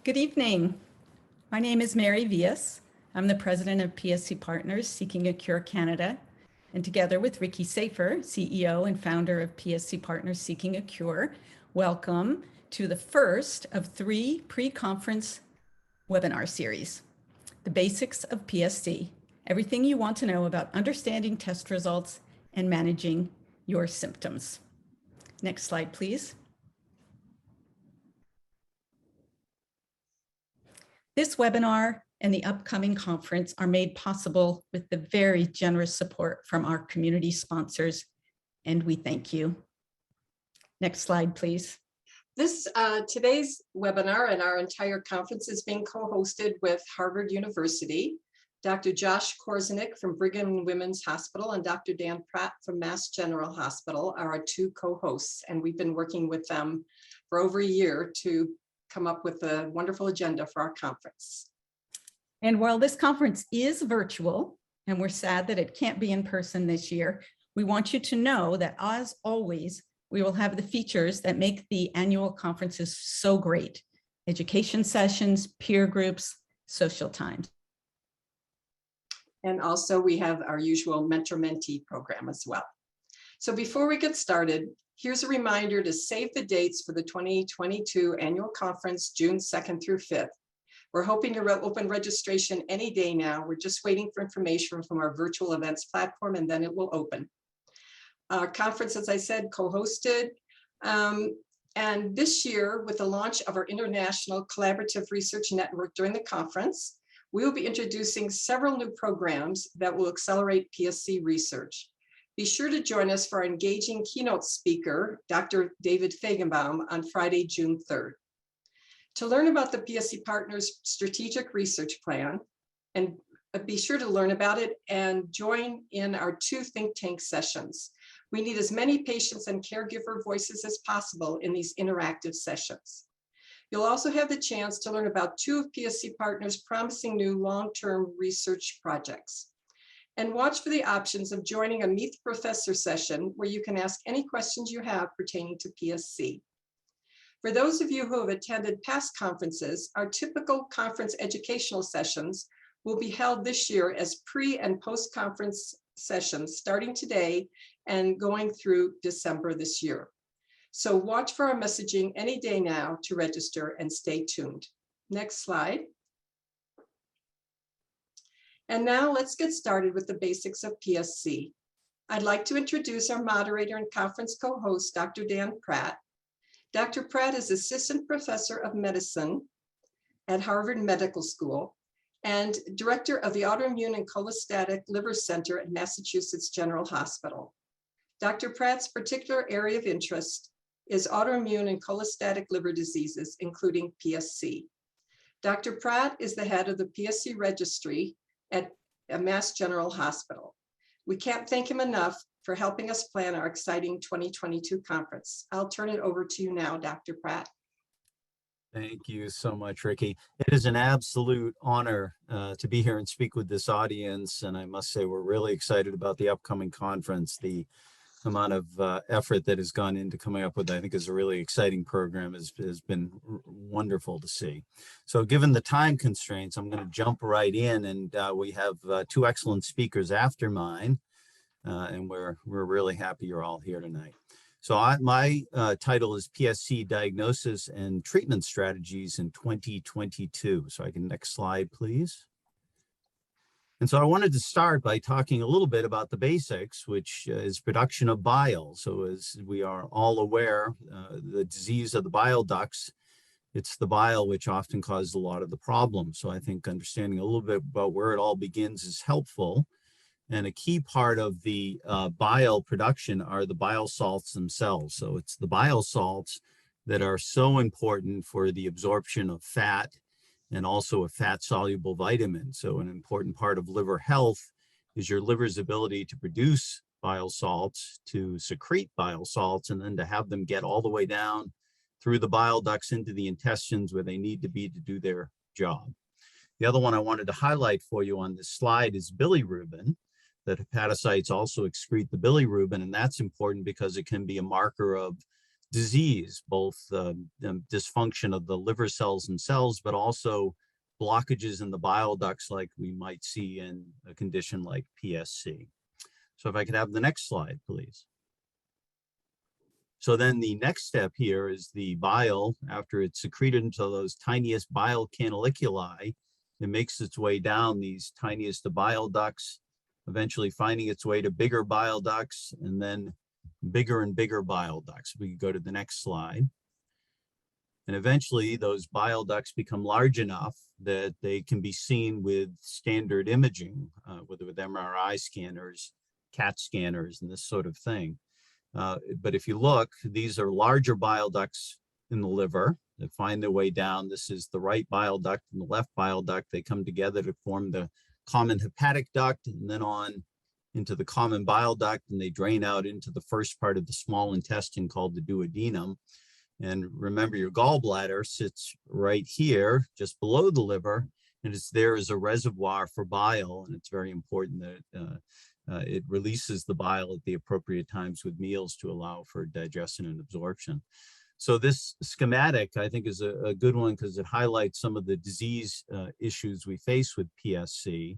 Good evening. My name is Mary Vias. I'm the president of PSC Partners Seeking a Cure Canada. And together with Ricky Safer, CEO and founder of PSC Partners Seeking a Cure, welcome to the first of 3 pre-conference webinar series. The basics of PSC, everything you want to know about understanding test results and managing your symptoms. Next slide, please. This webinar and the upcoming conference are made possible with the very generous support from our community sponsors, and we thank you. Next slide, please. Today's webinar and our entire conference is being co-hosted with Harvard University. Dr. Josh Korzenik from Brigham and Women's Hospital and Dr. Dan Pratt from Mass General Hospital are our 2 co-hosts, and we've been working with them for over a year to come up with a wonderful agenda for our conference. And while this conference is virtual, and we're sad that it can't be in person this year, we want you to know that as always, we will have the features that make the annual conferences so great: education sessions, peer groups, social times. And also we have our usual mentor-mentee program as well. So before we get started, here's a reminder to save the dates for the 2022 annual conference, June 2nd through 5th. We're hoping to open registration any day now. We're just waiting for information from our virtual events platform, and then it will open. Our conference, as I said, co-hosted. And this year, with the launch of our International Collaborative Research Network during the conference, we will be introducing several new programs that will accelerate PSC research. Be sure to join us for our engaging keynote speaker, Dr. David Feigenbaum, on Friday, June 3rd. To learn about the PSC Partners Strategic Research Plan, and be sure to learn about it and join in our 2 think tank sessions. We need as many patients and caregiver voices as possible in these interactive sessions. You'll also have the chance to learn about 2 of PSC Partners' promising new long-term research projects. And watch for the options of joining a Meet the Professor session where you can ask any questions you have pertaining to PSC. For those of you who have attended past conferences, our typical conference educational sessions will be held this year as pre- and post-conference sessions starting today and going through December this year. So watch for our messaging any day now to register and stay tuned. Next slide. And now let's get started with the basics of PSC. I'd like to introduce our moderator and conference co-host, Dr. Dan Pratt. Dr. Pratt is Assistant Professor of Medicine at Harvard Medical School and Director of the Autoimmune and Cholestatic Liver Center at Massachusetts General Hospital. Dr. Pratt's particular area of interest is autoimmune and cholestatic liver diseases, including PSC. Dr. Pratt is the head of the PSC registry at Mass General Hospital. We can't thank him enough for helping us plan our exciting 2022 conference. I'll turn it over to you now, Dr. Pratt. Thank you so much, Ricky. It is an absolute honor to be here and speak with this audience. And I must say, we're really excited about the upcoming conference. The amount of effort that has gone into coming up with, I think, is a really exciting program has been wonderful to see. So given the time constraints, I'm going to jump right in, and we have 2 excellent speakers after mine, and we're really happy you're all here tonight. So my title is PSC Diagnosis and Treatment Strategies in 2022. So I can, next slide, please. And so I wanted to start by talking a little bit about the basics, which is production of bile. So as we are all aware, the disease of the bile ducts, it's the bile which often causes a lot of the problems. So I think understanding a little bit about where it all begins is helpful. And a key part of the bile production are the bile salts themselves. So it's the bile salts that are so important for the absorption of fat and also a fat-soluble vitamin. So an important part of liver health is your liver's ability to produce bile salts, to secrete bile salts, and then to have them get all the way down through the bile ducts into the intestines where they need to be to do their job. The other one I wanted to highlight for you on this slide is bilirubin, that hepatocytes also excrete the bilirubin, and that's important because it can be a marker of disease, both dysfunction of the liver cells themselves, but also blockages in the bile ducts like we might see in a condition like PSC. So if I could have the next slide, please. So then the next step here is the bile, after it's secreted into those tiniest bile canaliculi, it makes its way down these tiniest of bile ducts, eventually finding its way to bigger bile ducts and then bigger and bigger bile ducts. We can go to the next slide. And eventually those bile ducts become large enough that they can be seen with standard imaging, with MRI scanners, CAT scanners, and this sort of thing. But if you look, these are larger bile ducts in the liver that find their way down. This is the right bile duct and the left bile duct. They come together to form the common hepatic duct and then on into the common bile duct, and they drain out into the first part of the small intestine called the duodenum. And remember, your gallbladder sits right here, just below the liver, and it's there as a reservoir for bile. And it's very important that it releases the bile at the appropriate times with meals to allow for digestion and absorption. So this schematic, I think, is a good one because it highlights some of the disease issues we face with PSC.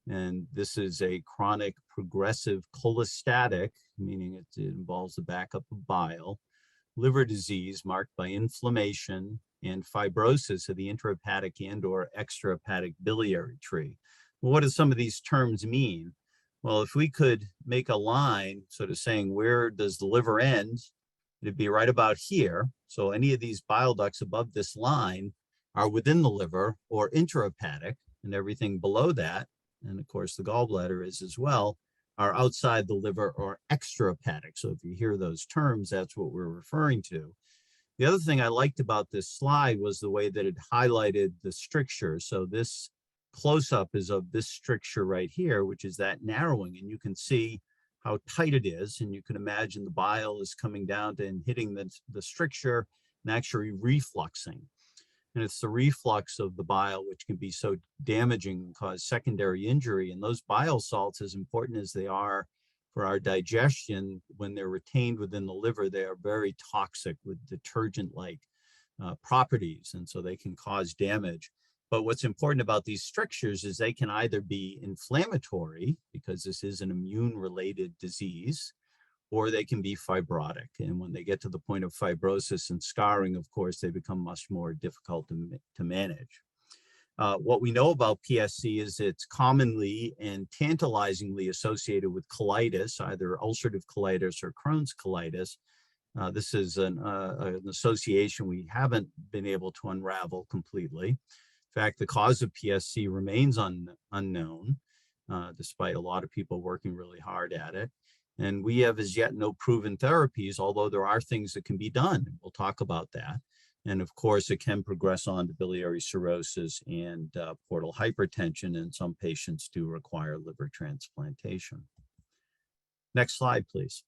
And this is a chronic progressive cholestatic, meaning it involves the backup of bile, liver disease marked by inflammation and fibrosis of the intrahepatic and or extrahepatic biliary tree. Well, what do some of these terms mean? Well, if we could make a line sort of saying where does the liver end, it'd be right about here. So any of these bile ducts above this line are within the liver or intrahepatic, and everything below that, and of course the gallbladder is as well, are outside the liver or extrahepatic. So if you hear those terms, that's what we're referring to. The other thing I liked about this slide was the way that it highlighted the stricture. So this close-up is of this stricture right here, which is that narrowing, and you can see how tight it is, and you can imagine the bile is coming down to and hitting the stricture and actually refluxing. And it's the reflux of the bile which can be so damaging and cause secondary injury. And those bile salts, as important as they are for our digestion, when they're retained within the liver, they are very toxic with detergent-like properties, and so they can cause damage. But what's important about these strictures is they can either be inflammatory, because this is an immune-related disease, or they can be fibrotic. And when they get to the point of fibrosis and scarring, of course, they become much more difficult to manage. What we know about PSC is it's commonly and tantalizingly associated with colitis, either ulcerative colitis or Crohn's colitis. This is an association we haven't been able to unravel completely. In fact, the cause of PSC remains unknown, despite a lot of people working really hard at it. And we have as yet no proven therapies, although there are things that can be done. We'll talk about that. And of course, it can progress on to biliary cirrhosis and portal hypertension, and some patients do require liver transplantation. Next slide, please.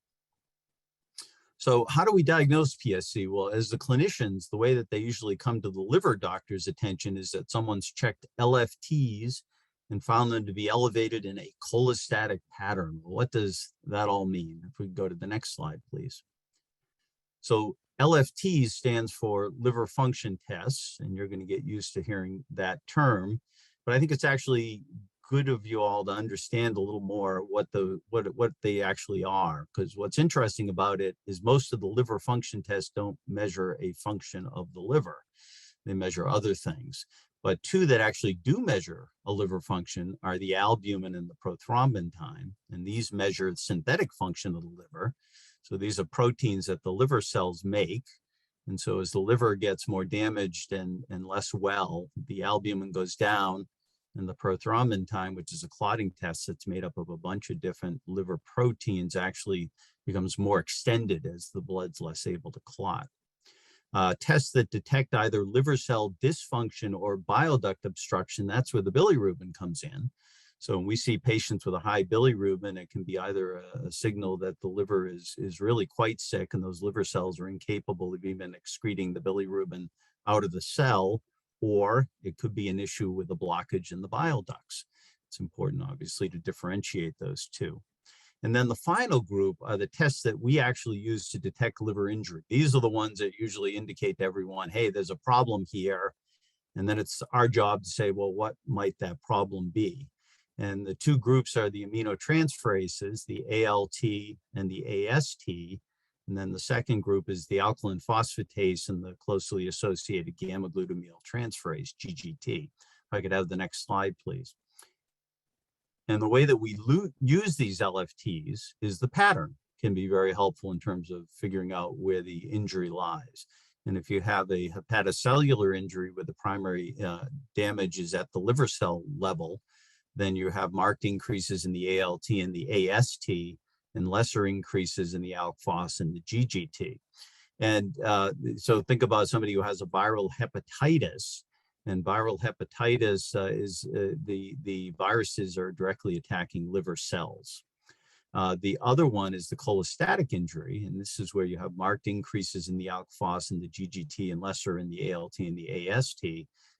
So how do we diagnose PSC? Well, as the clinicians, the way that they usually come to the liver doctor's attention is that someone's checked LFTs and found them to be elevated in a cholestatic pattern. Well, what does that all mean? If we go to the next slide, please. So LFTs stands for liver function tests, and you're going to get used to hearing that term. But I think it's actually good of you all to understand a little more what they actually are, because what's interesting about it is most of the liver function tests don't measure a function of the liver. They measure other things. But two that actually do measure a liver function are the albumin and the prothrombin time. And these measure the synthetic function of the liver. So these are proteins that the liver cells make. And so as the liver gets more damaged and less well, the albumin goes down, and the prothrombin time, which is a clotting test that's made up of a bunch of different liver proteins, actually becomes more extended as the blood's less able to clot. Tests that detect either liver cell dysfunction or bile duct obstruction, that's where the bilirubin comes in. So when we see patients with a high bilirubin, it can be either a signal that the liver is really quite sick and those liver cells are incapable of even excreting the bilirubin out of the cell, or it could be an issue with a blockage in the bile ducts. It's important, obviously, to differentiate those two. And then the final group are the tests that we actually use to detect liver injury. These are the ones that usually indicate to everyone, hey, there's a problem here. And then it's our job to say, well, what might that problem be? And the two groups are the aminotransferases, the ALT and the AST. And then the second group is the alkaline phosphatase and the closely associated gamma glutamyl transferase, GGT. If I could have the next slide, please. And the way that we use these LFTs is the pattern can be very helpful in terms of figuring out where the injury lies. And if you have a hepatocellular injury where the primary damage is at the liver cell level, then you have marked increases in the ALT and the AST and lesser increases in the ALK phos and the GGT. And so think about somebody who has a viral hepatitis, and viral hepatitis is the viruses are directly attacking liver cells. The other one is the cholestatic injury, and this is where you have marked increases in the ALK phos and the GGT and lesser in the ALT and the AST.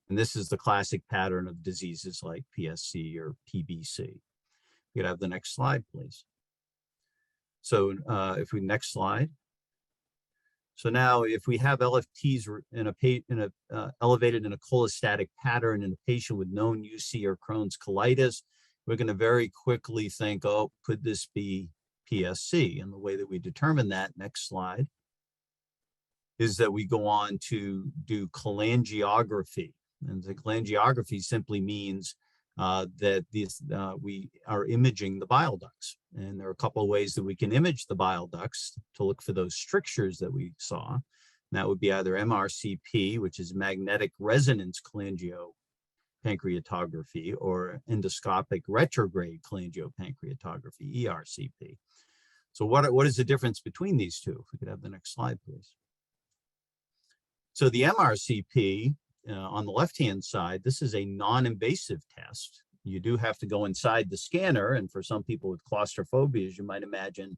And this is the classic pattern of diseases like PSC or PBC. You could have the next slide, please. So if we next slide. So now if we have LFTs elevated in a cholestatic pattern in a patient with known UC or Crohn's colitis, we're going to very quickly think, oh, could this be PSC? And the way that we determine that, next slide, is that we go on to do cholangiography. And the cholangiography simply means that we are imaging the bile ducts. And there are a couple of ways that we can image the bile ducts to look for those strictures that we saw. And that would be either MRCP, which is magnetic resonance cholangiopancreatography, or endoscopic retrograde cholangiopancreatography, ERCP. So what is the difference between these two? If we could have the next slide, please. So the MRCP, on the left-hand side, this is a non-invasive test. You do have to go inside the scanner, and for some people with claustrophobia, as you might imagine,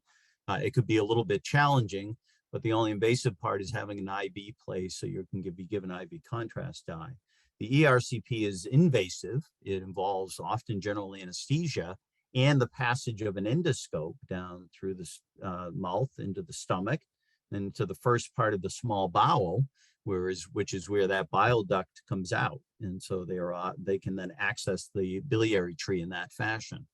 it could be a little bit challenging, but the only invasive part is having an IV placed so you can be given IV contrast dye. The ERCP is invasive. It involves often general anesthesia and the passage of an endoscope down through the mouth into the stomach and to the first part of the small bowel, which is where that bile duct comes out. And so they can then access the biliary tree in that fashion.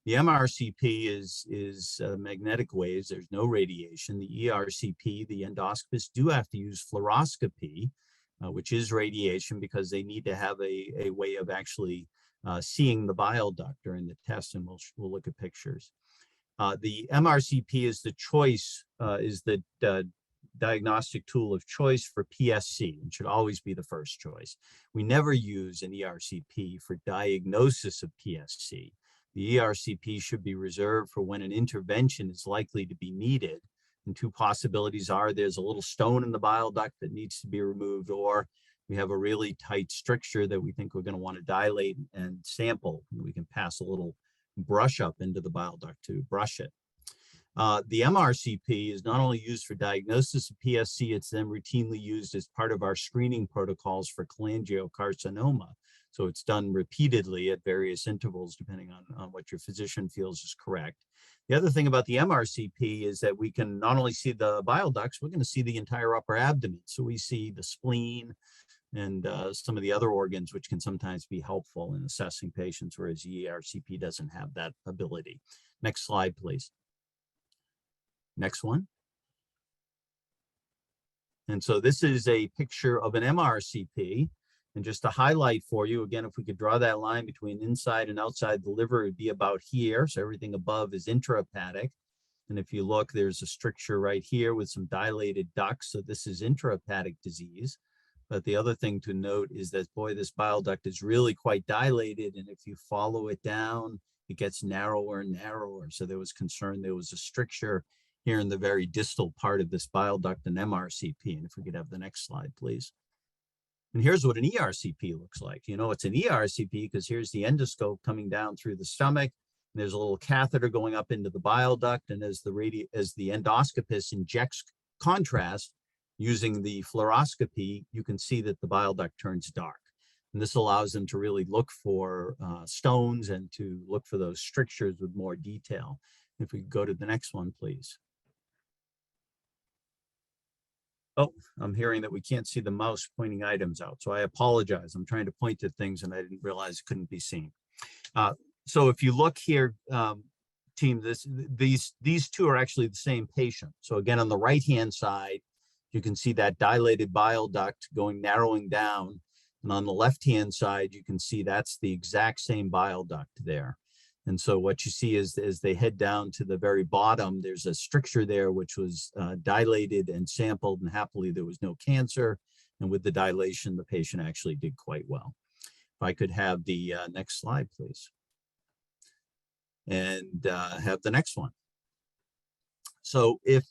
The MRCP is magnetic waves. There's no radiation. The ERCP, the endoscopists do have to use fluoroscopy, which is radiation, because they need to have a way of actually seeing the bile duct during the test, and we'll look at pictures. The MRCP is the choice, is the diagnostic tool of choice for PSC, and should always be the first choice. We never use an ERCP for diagnosis of PSC. The ERCP should be reserved for when an intervention is likely to be needed. And two possibilities are there's a little stone in the bile duct that needs to be removed, or we have a really tight stricture that we think we're going to want to dilate and sample. And we can pass a little brush up into the bile duct to brush it. The MRCP is not only used for diagnosis of PSC, it's then routinely used as part of our screening protocols for cholangiocarcinoma. So it's done repeatedly at various intervals, depending on what your physician feels is correct. The other thing about the MRCP is that we can not only see the bile ducts, we're going to see the entire upper abdomen. So we see the spleen and some of the other organs, which can sometimes be helpful in assessing patients, whereas ERCP doesn't have that ability. Next slide, please. Next one. And so this is a picture of an MRCP. And just to highlight for you, again, if we could draw that line between inside and outside the liver, it'd be about here. So everything above is intrahepatic. And if you look, there's a stricture right here with some dilated ducts. So this is intrahepatic disease. But the other thing to note is that, boy, this bile duct is really quite dilated. And if you follow it down, it gets narrower and narrower. So there was concern there was a stricture here in the very distal part of this bile duct, an MRCP. And if we could have the next slide, please. And here's what an ERCP looks like. You know, it's an ERCP because here's the endoscope coming down through the stomach. And there's a little catheter going up into the bile duct. And as the endoscopist injects contrast using the fluoroscopy, you can see that the bile duct turns dark. And this allows them to really look for stones and to look for those strictures with more detail. If we go to the next one, please. Oh, I'm hearing that we can't see the mouse pointing items out. So I apologize. I'm trying to point to things and I didn't realize it couldn't be seen. So if you look here, team, these two are actually the same patient. So again, on the right-hand side, you can see that dilated bile duct narrowing down. And on the left-hand side, you can see that's the exact same bile duct there. And so what you see is as they head down to the very bottom, there's a stricture there, which was dilated and sampled, and happily there was no cancer. And with the dilation, the patient actually did quite well. If I could have the next slide, please. And have the next one. So if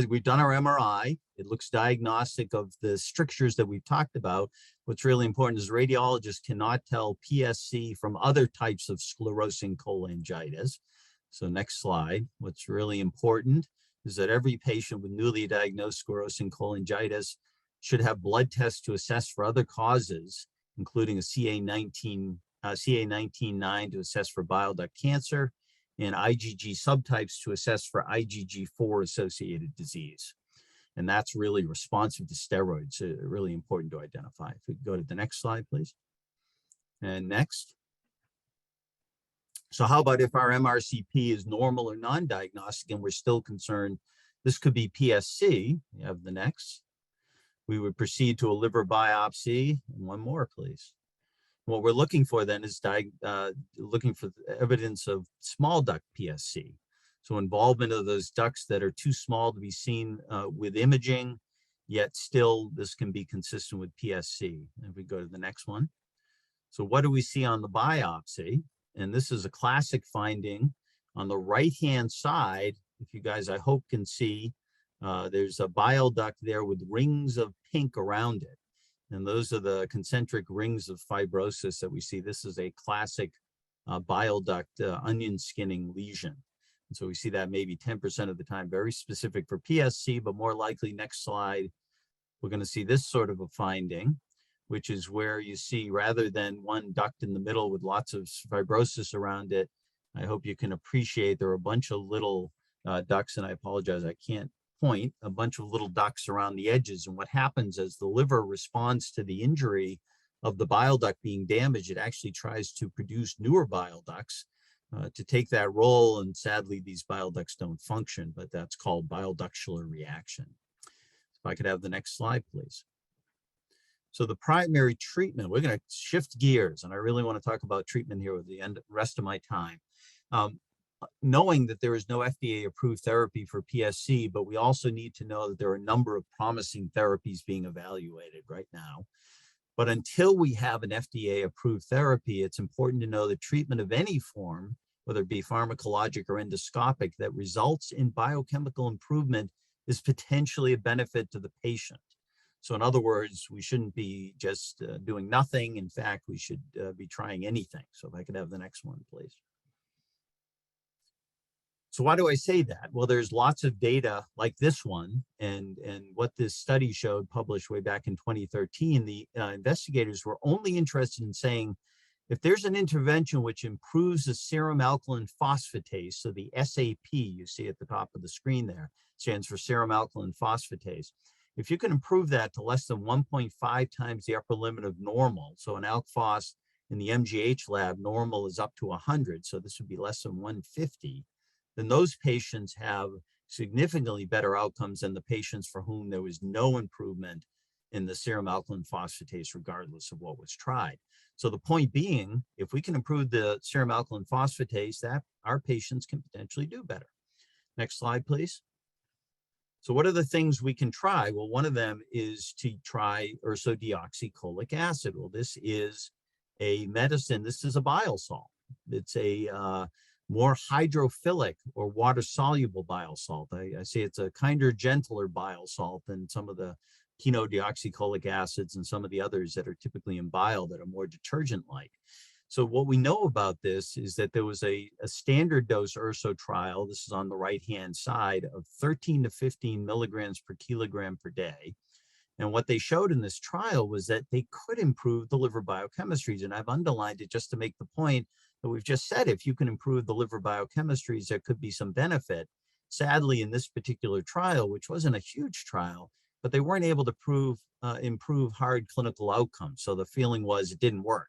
we've done our MRI, it looks diagnostic of the strictures that we've talked about. What's really important is radiologists cannot tell PSC from other types of sclerosing cholangitis. So next slide. What's really important is that every patient with newly diagnosed sclerosing cholangitis should have blood tests to assess for other causes, including a CA19-9 to assess for bile duct cancer, and IgG subtypes to assess for IgG4 associated disease. And that's really responsive to steroids, really important to identify. If we go to the next slide, please. And next. So how about if our MRCP is normal or non-diagnostic and we're still concerned this could be PSC? We have the next. We would proceed to a liver biopsy. And one more, please. What we're looking for then is looking for evidence of small duct PSC. So involvement of those ducts that are too small to be seen with imaging, yet still this can be consistent with PSC. If we go to the next one. So what do we see on the biopsy? And this is a classic finding. On the right-hand side, if you guys, I hope, can see, there's a bile duct there with rings of pink around it. And those are the concentric rings of fibrosis that we see. This is a classic bile duct onion skinning lesion. And so we see that maybe 10% of the time, very specific for PSC, but more likely, next slide, we're going to see this sort of a finding, which is where you see rather than one duct in the middle with lots of fibrosis around it, I hope you can appreciate there are a bunch of little ducts, and I apologize, I can't point, a bunch of little ducts around the edges. And what happens as the liver responds to the injury of the bile duct being damaged, it actually tries to produce newer bile ducts to take that role. And sadly, these bile ducts don't function, but that's called bile ductular reaction. If I could have the next slide, please. So the primary treatment, we're going to shift gears, and I really want to talk about treatment here with the rest of my time. Knowing that there is no FDA-approved therapy for PSC, but we also need to know that there are a number of promising therapies being evaluated right now. But until we have an FDA-approved therapy, it's important to know that treatment of any form, whether it be pharmacologic or endoscopic, that results in biochemical improvement is potentially a benefit to the patient. So in other words, we shouldn't be just doing nothing. In fact, we should be trying anything. So if I could have the next one, please. So why do I say that? Well, there's lots of data like this one, and what this study showed, published way back in 2013, the investigators were only interested in saying, if there's an intervention which improves the serum alkaline phosphatase, so the SAP you see at the top of the screen there, stands for serum alkaline phosphatase. If you can improve that to less than 1.5 times the upper limit of normal, so an alk phos in the MGH lab, normal is up to 100, so this would be less than 150, then those patients have significantly better outcomes than the patients for whom there was no improvement in the serum alkaline phosphatase, regardless of what was tried. So the point being, if we can improve the serum alkaline phosphatase, that our patients can potentially do better. Next slide, please. So what are the things we can try? Well, one of them is to try ursodeoxycholic acid. Well, this is a medicine. This is a bile salt. It's a more hydrophilic or water-soluble bile salt. I say it's a kinder, gentler bile salt than some of the quinodeoxycholic acids and some of the others that are typically in bile that are more detergent-like. So what we know about this is that there was a standard dose urso trial, this is on the right-hand side, of 13 to 15 milligrams per kilogram per day. And what they showed in this trial was that they could improve the liver biochemistries. And I've underlined it just to make the point So we've just said if you can improve the liver biochemistries, there could be some benefit. Sadly, in this particular trial, which wasn't a huge trial, but they weren't able to improve hard clinical outcomes. So the feeling was it didn't work.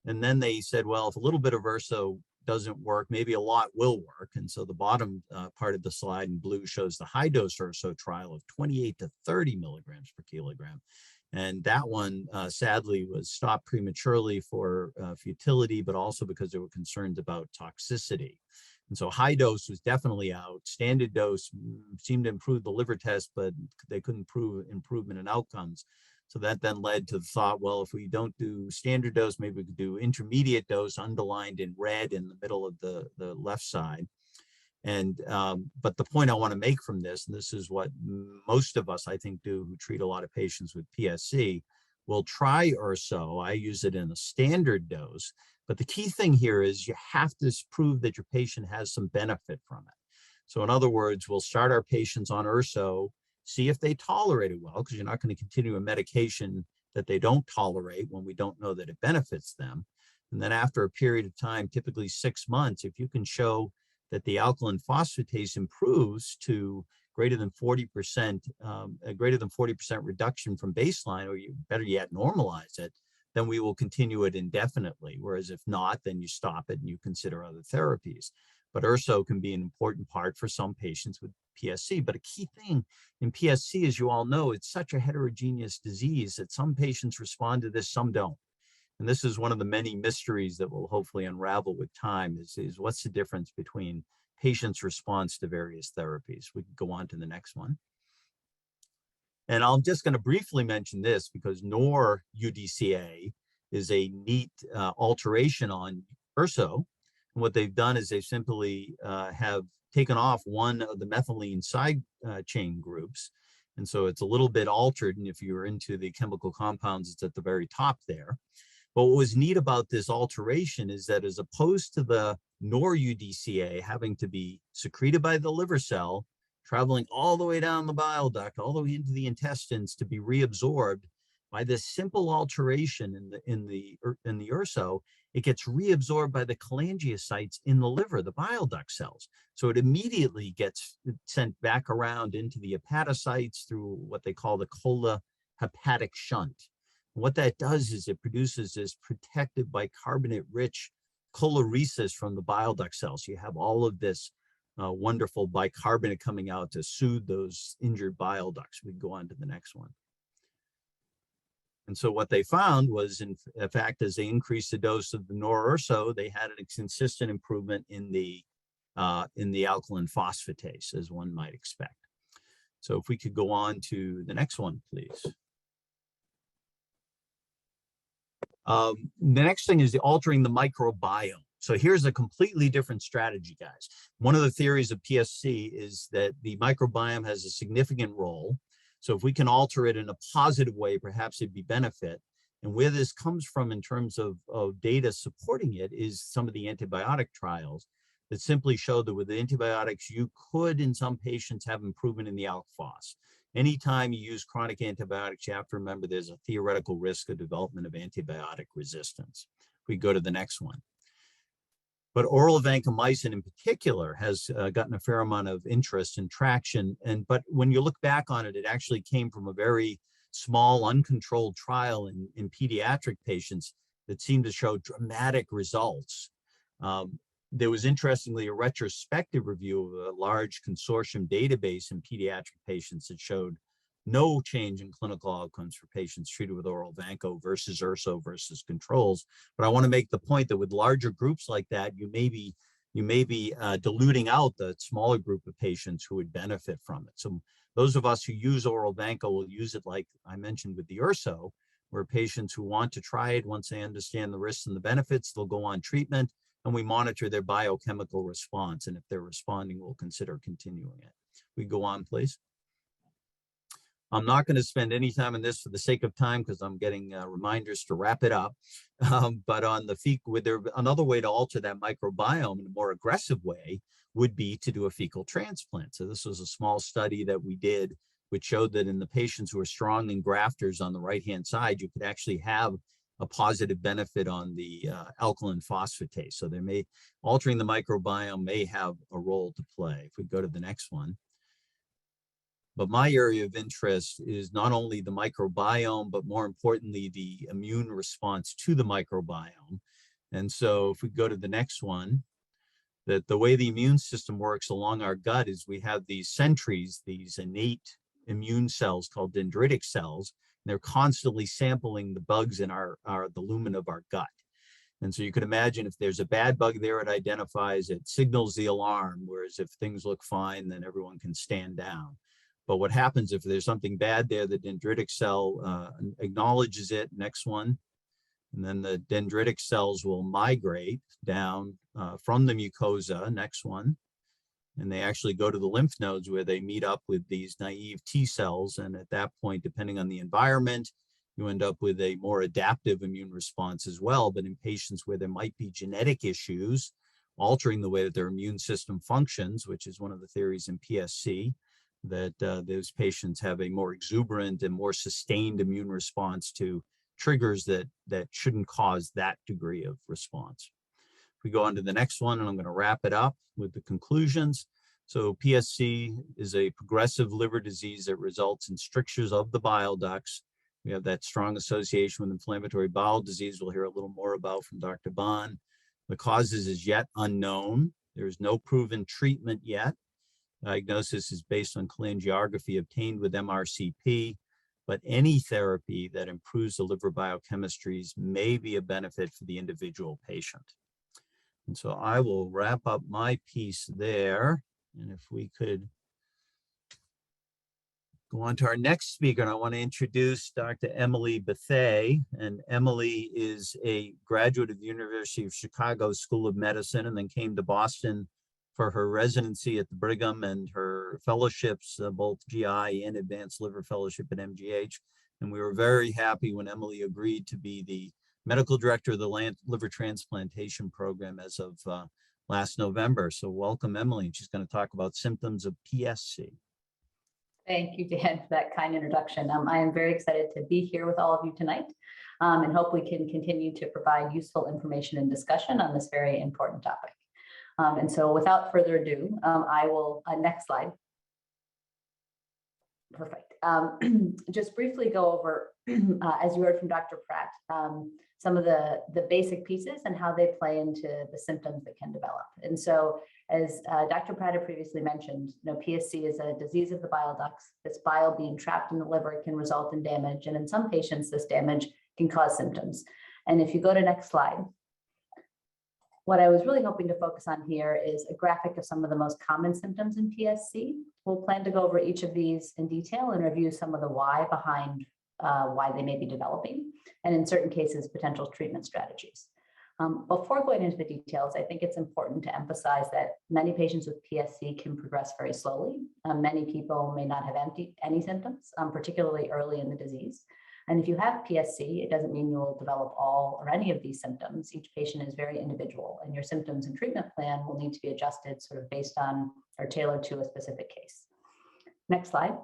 And then they said, well, if a little bit of urso doesn't work, maybe a lot will work. And so the bottom part of the slide in blue shows the high dose urso trial of 28 to 30 milligrams per kilogram. And that one, sadly, was stopped prematurely for futility, but also because there were concerns about toxicity. And so high dose was definitely out. Standard dose seemed to improve the liver test, but they couldn't prove improvement in outcomes. So that then led to the thought, well, if we don't do standard dose, maybe we could do intermediate dose, underlined in red in the middle of the left side. And but the point I want to make from this, and this is what most of us, I think, do who treat a lot of patients with PSC, will try urso. I use it in a standard dose. But the key thing here is you have to prove that your patient has some benefit from it. So in other words, we'll start our patients on urso, see if they tolerate it well, because you're not going to continue a medication that they don't tolerate when we don't know that it benefits them. And then after a period of time, typically 6 months, if you can show that the alkaline phosphatase improves to greater than 40%, reduction from baseline, or you better yet normalize it, then we will continue it indefinitely. Whereas if not, then you stop it and you consider other therapies. But urso can be an important part for some patients with PSC. But a key thing in PSC, as you all know, it's such a heterogeneous disease that some patients respond to this, some don't. And this is one of the many mysteries that will hopefully unravel with time is what's the difference between patients' response to various therapies. We can go on to the next one. And I'm just going to briefly mention this because NOR UDCA is a neat alteration on urso. And what they've done is they simply have taken off one of the methylene side chain groups. And so it's a little bit altered. And if you're into the chemical compounds, it's at the very top there. But what was neat about this alteration is that as opposed to the NOR-UDCA having to be secreted by the liver cell, traveling all the way down the bile duct, all the way into the intestines to be reabsorbed, by this simple alteration in the urso, it gets reabsorbed by the cholangiocytes in the liver, the bile duct cells. So it immediately gets sent back around into the hepatocytes through what they call the colohepatic shunt. What that does is it produces this protective bicarbonate-rich choleresis from the bile duct cells. You have all of this wonderful bicarbonate coming out to soothe those injured bile ducts. We can go on to the next one. And so what they found was, in fact, as they increased the dose of the NOR-URSO, they had a consistent improvement in the alkaline phosphatase, as one might expect. So if we could go on to the next one, please. The next thing is altering the microbiome. So here's a completely different strategy, guys. One of the theories of PSC is that the microbiome has a significant role. So if we can alter it in a positive way, perhaps it'd be benefit. And where this comes from in terms of data supporting it is some of the antibiotic trials that simply show that with the antibiotics, you could, in some patients, have improvement in the alk phos. Anytime you use chronic antibiotics, you have to remember there's a theoretical risk of development of antibiotic resistance. We go to the next one. But oral vancomycin in particular has gotten a fair amount of interest and traction. But when you look back on it, it actually came from a very small, uncontrolled trial in pediatric patients that seemed to show dramatic results. There was, interestingly, a retrospective review of a large consortium database in pediatric patients that showed no change in clinical outcomes for patients treated with oral vanco versus urso versus controls. But I want to make the point that with larger groups like that, you may be diluting out the smaller group of patients who would benefit from it. So those of us who use oral vanco will use it like I mentioned with the urso, where patients who want to try it, once they understand the risks and the benefits, they'll go on treatment, and we monitor their biochemical response. And if they're responding, we'll consider continuing it. We go on, please. I'm not going to spend any time on this for the sake of time because I'm getting reminders to wrap it up. But on the another way to alter that microbiome in a more aggressive way would be to do a fecal transplant. So this was a small study that we did, which showed that in the patients who are strong engrafters on the right-hand side, you could actually have a positive benefit on the alkaline phosphatase. So altering the microbiome may have a role to play. If we go to the next one. But my area of interest is not only the microbiome, but more importantly, the immune response to the microbiome. And so if we go to the next one, that the way the immune system works along our gut is we have these sentries, these innate immune cells called dendritic cells. And they're constantly sampling the bugs in the lumen of our gut. And so you can imagine if there's a bad bug there, it identifies, it signals the alarm, whereas if things look fine, then everyone can stand down. But what happens if there's something bad there, the dendritic cell acknowledges it, next one, and then the dendritic cells will migrate down from the mucosa, next one, and they actually go to the lymph nodes where they meet up with these naive T cells. And at that point, depending on the environment, you end up with a more adaptive immune response as well. But in patients where there might be genetic issues, altering the way that their immune system functions, which is one of the theories in PSC, that those patients have a more exuberant and more sustained immune response to triggers that shouldn't cause that degree of response. If we go on to the next one, and I'm going to wrap it up with the conclusions. So PSC is a progressive liver disease that results in strictures of the bile ducts. We have that strong association with inflammatory bowel disease. We'll hear a little more about from Dr. Bhan. The causes is yet unknown. There's no proven treatment yet. Diagnosis is based on cholangiography obtained with MRCP, but any therapy that improves the liver biochemistries may be a benefit for the individual patient. And so I will wrap up my piece there. And if we could go on to our next speaker, and I want to introduce Dr. Emily Bethea. And Emily is a graduate of the University of Chicago School of Medicine, and then came to Boston for her residency at the Brigham and her fellowships, both GI and advanced liver fellowship at MGH. And we were very happy when Emily agreed to be the medical director of the liver transplantation program as of last November. So welcome, Emily. She's going to talk about symptoms of PSC. Thank you, Dan, for that kind introduction. I am very excited to be here with all of you tonight, and hope we can continue to provide useful information and discussion on this very important topic. And so without further ado, I will, next slide. Perfect. Just briefly go over, as you heard from Dr. Pratt, some of the basic pieces and how they play into the symptoms that can develop. And so as Dr. Pratt had previously mentioned, PSC is a disease of the bile ducts. This bile being trapped in the liver can result in damage. And in some patients, this damage can cause symptoms. And if you go to next slide, what I was really hoping to focus on here is a graphic of some of the most common symptoms in PSC. We'll plan to go over each of these in detail and review some of the why behind why they may be developing, and in certain cases, potential treatment strategies. Before going into the details, I think it's important to emphasize that many patients with PSC can progress very slowly. Many people may not have any symptoms, particularly early in the disease. And if you have PSC, it doesn't mean you will develop all or any of these symptoms. Each patient is very individual, and your symptoms and treatment plan will need to be adjusted sort of based on or tailored to a specific case. Next slide.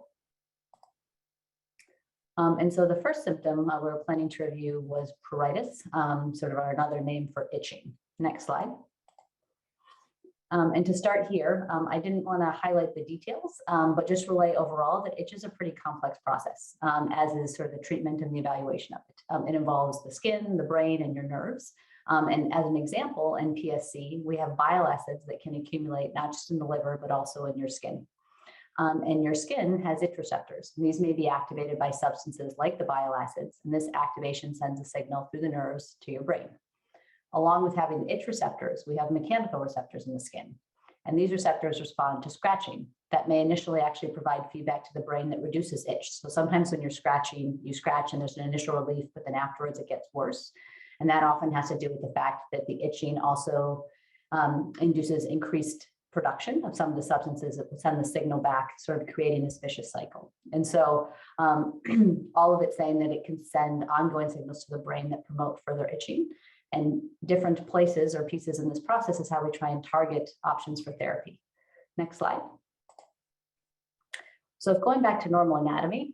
And so the first symptom we're planning to review was pruritus, sort of another name for itching. Next slide. And to start here, I didn't want to highlight the details, but just relay overall that itch is a pretty complex process, as is sort of the treatment and the evaluation of it. It involves the skin, the brain, and your nerves. And as an example, in PSC, we have bile acids that can accumulate not just in the liver, but also in your skin. And your skin has itch receptors. And these may be activated by substances like the bile acids, and this activation sends a signal through the nerves to your brain. Along with having the itch receptors, we have mechanical receptors in the skin. And these receptors respond to scratching that may initially actually provide feedback to the brain that reduces itch. So sometimes when you're scratching, you scratch and there's an initial relief, but then afterwards it gets worse. And that often has to do with the fact that the itching also induces increased production of some of the substances that will send the signal back, sort of creating this vicious cycle. And so all of it saying that it can send ongoing signals to the brain that promote further itching. And different places or pieces in this process is how we try and target options for therapy. Next slide. So if going back to normal anatomy,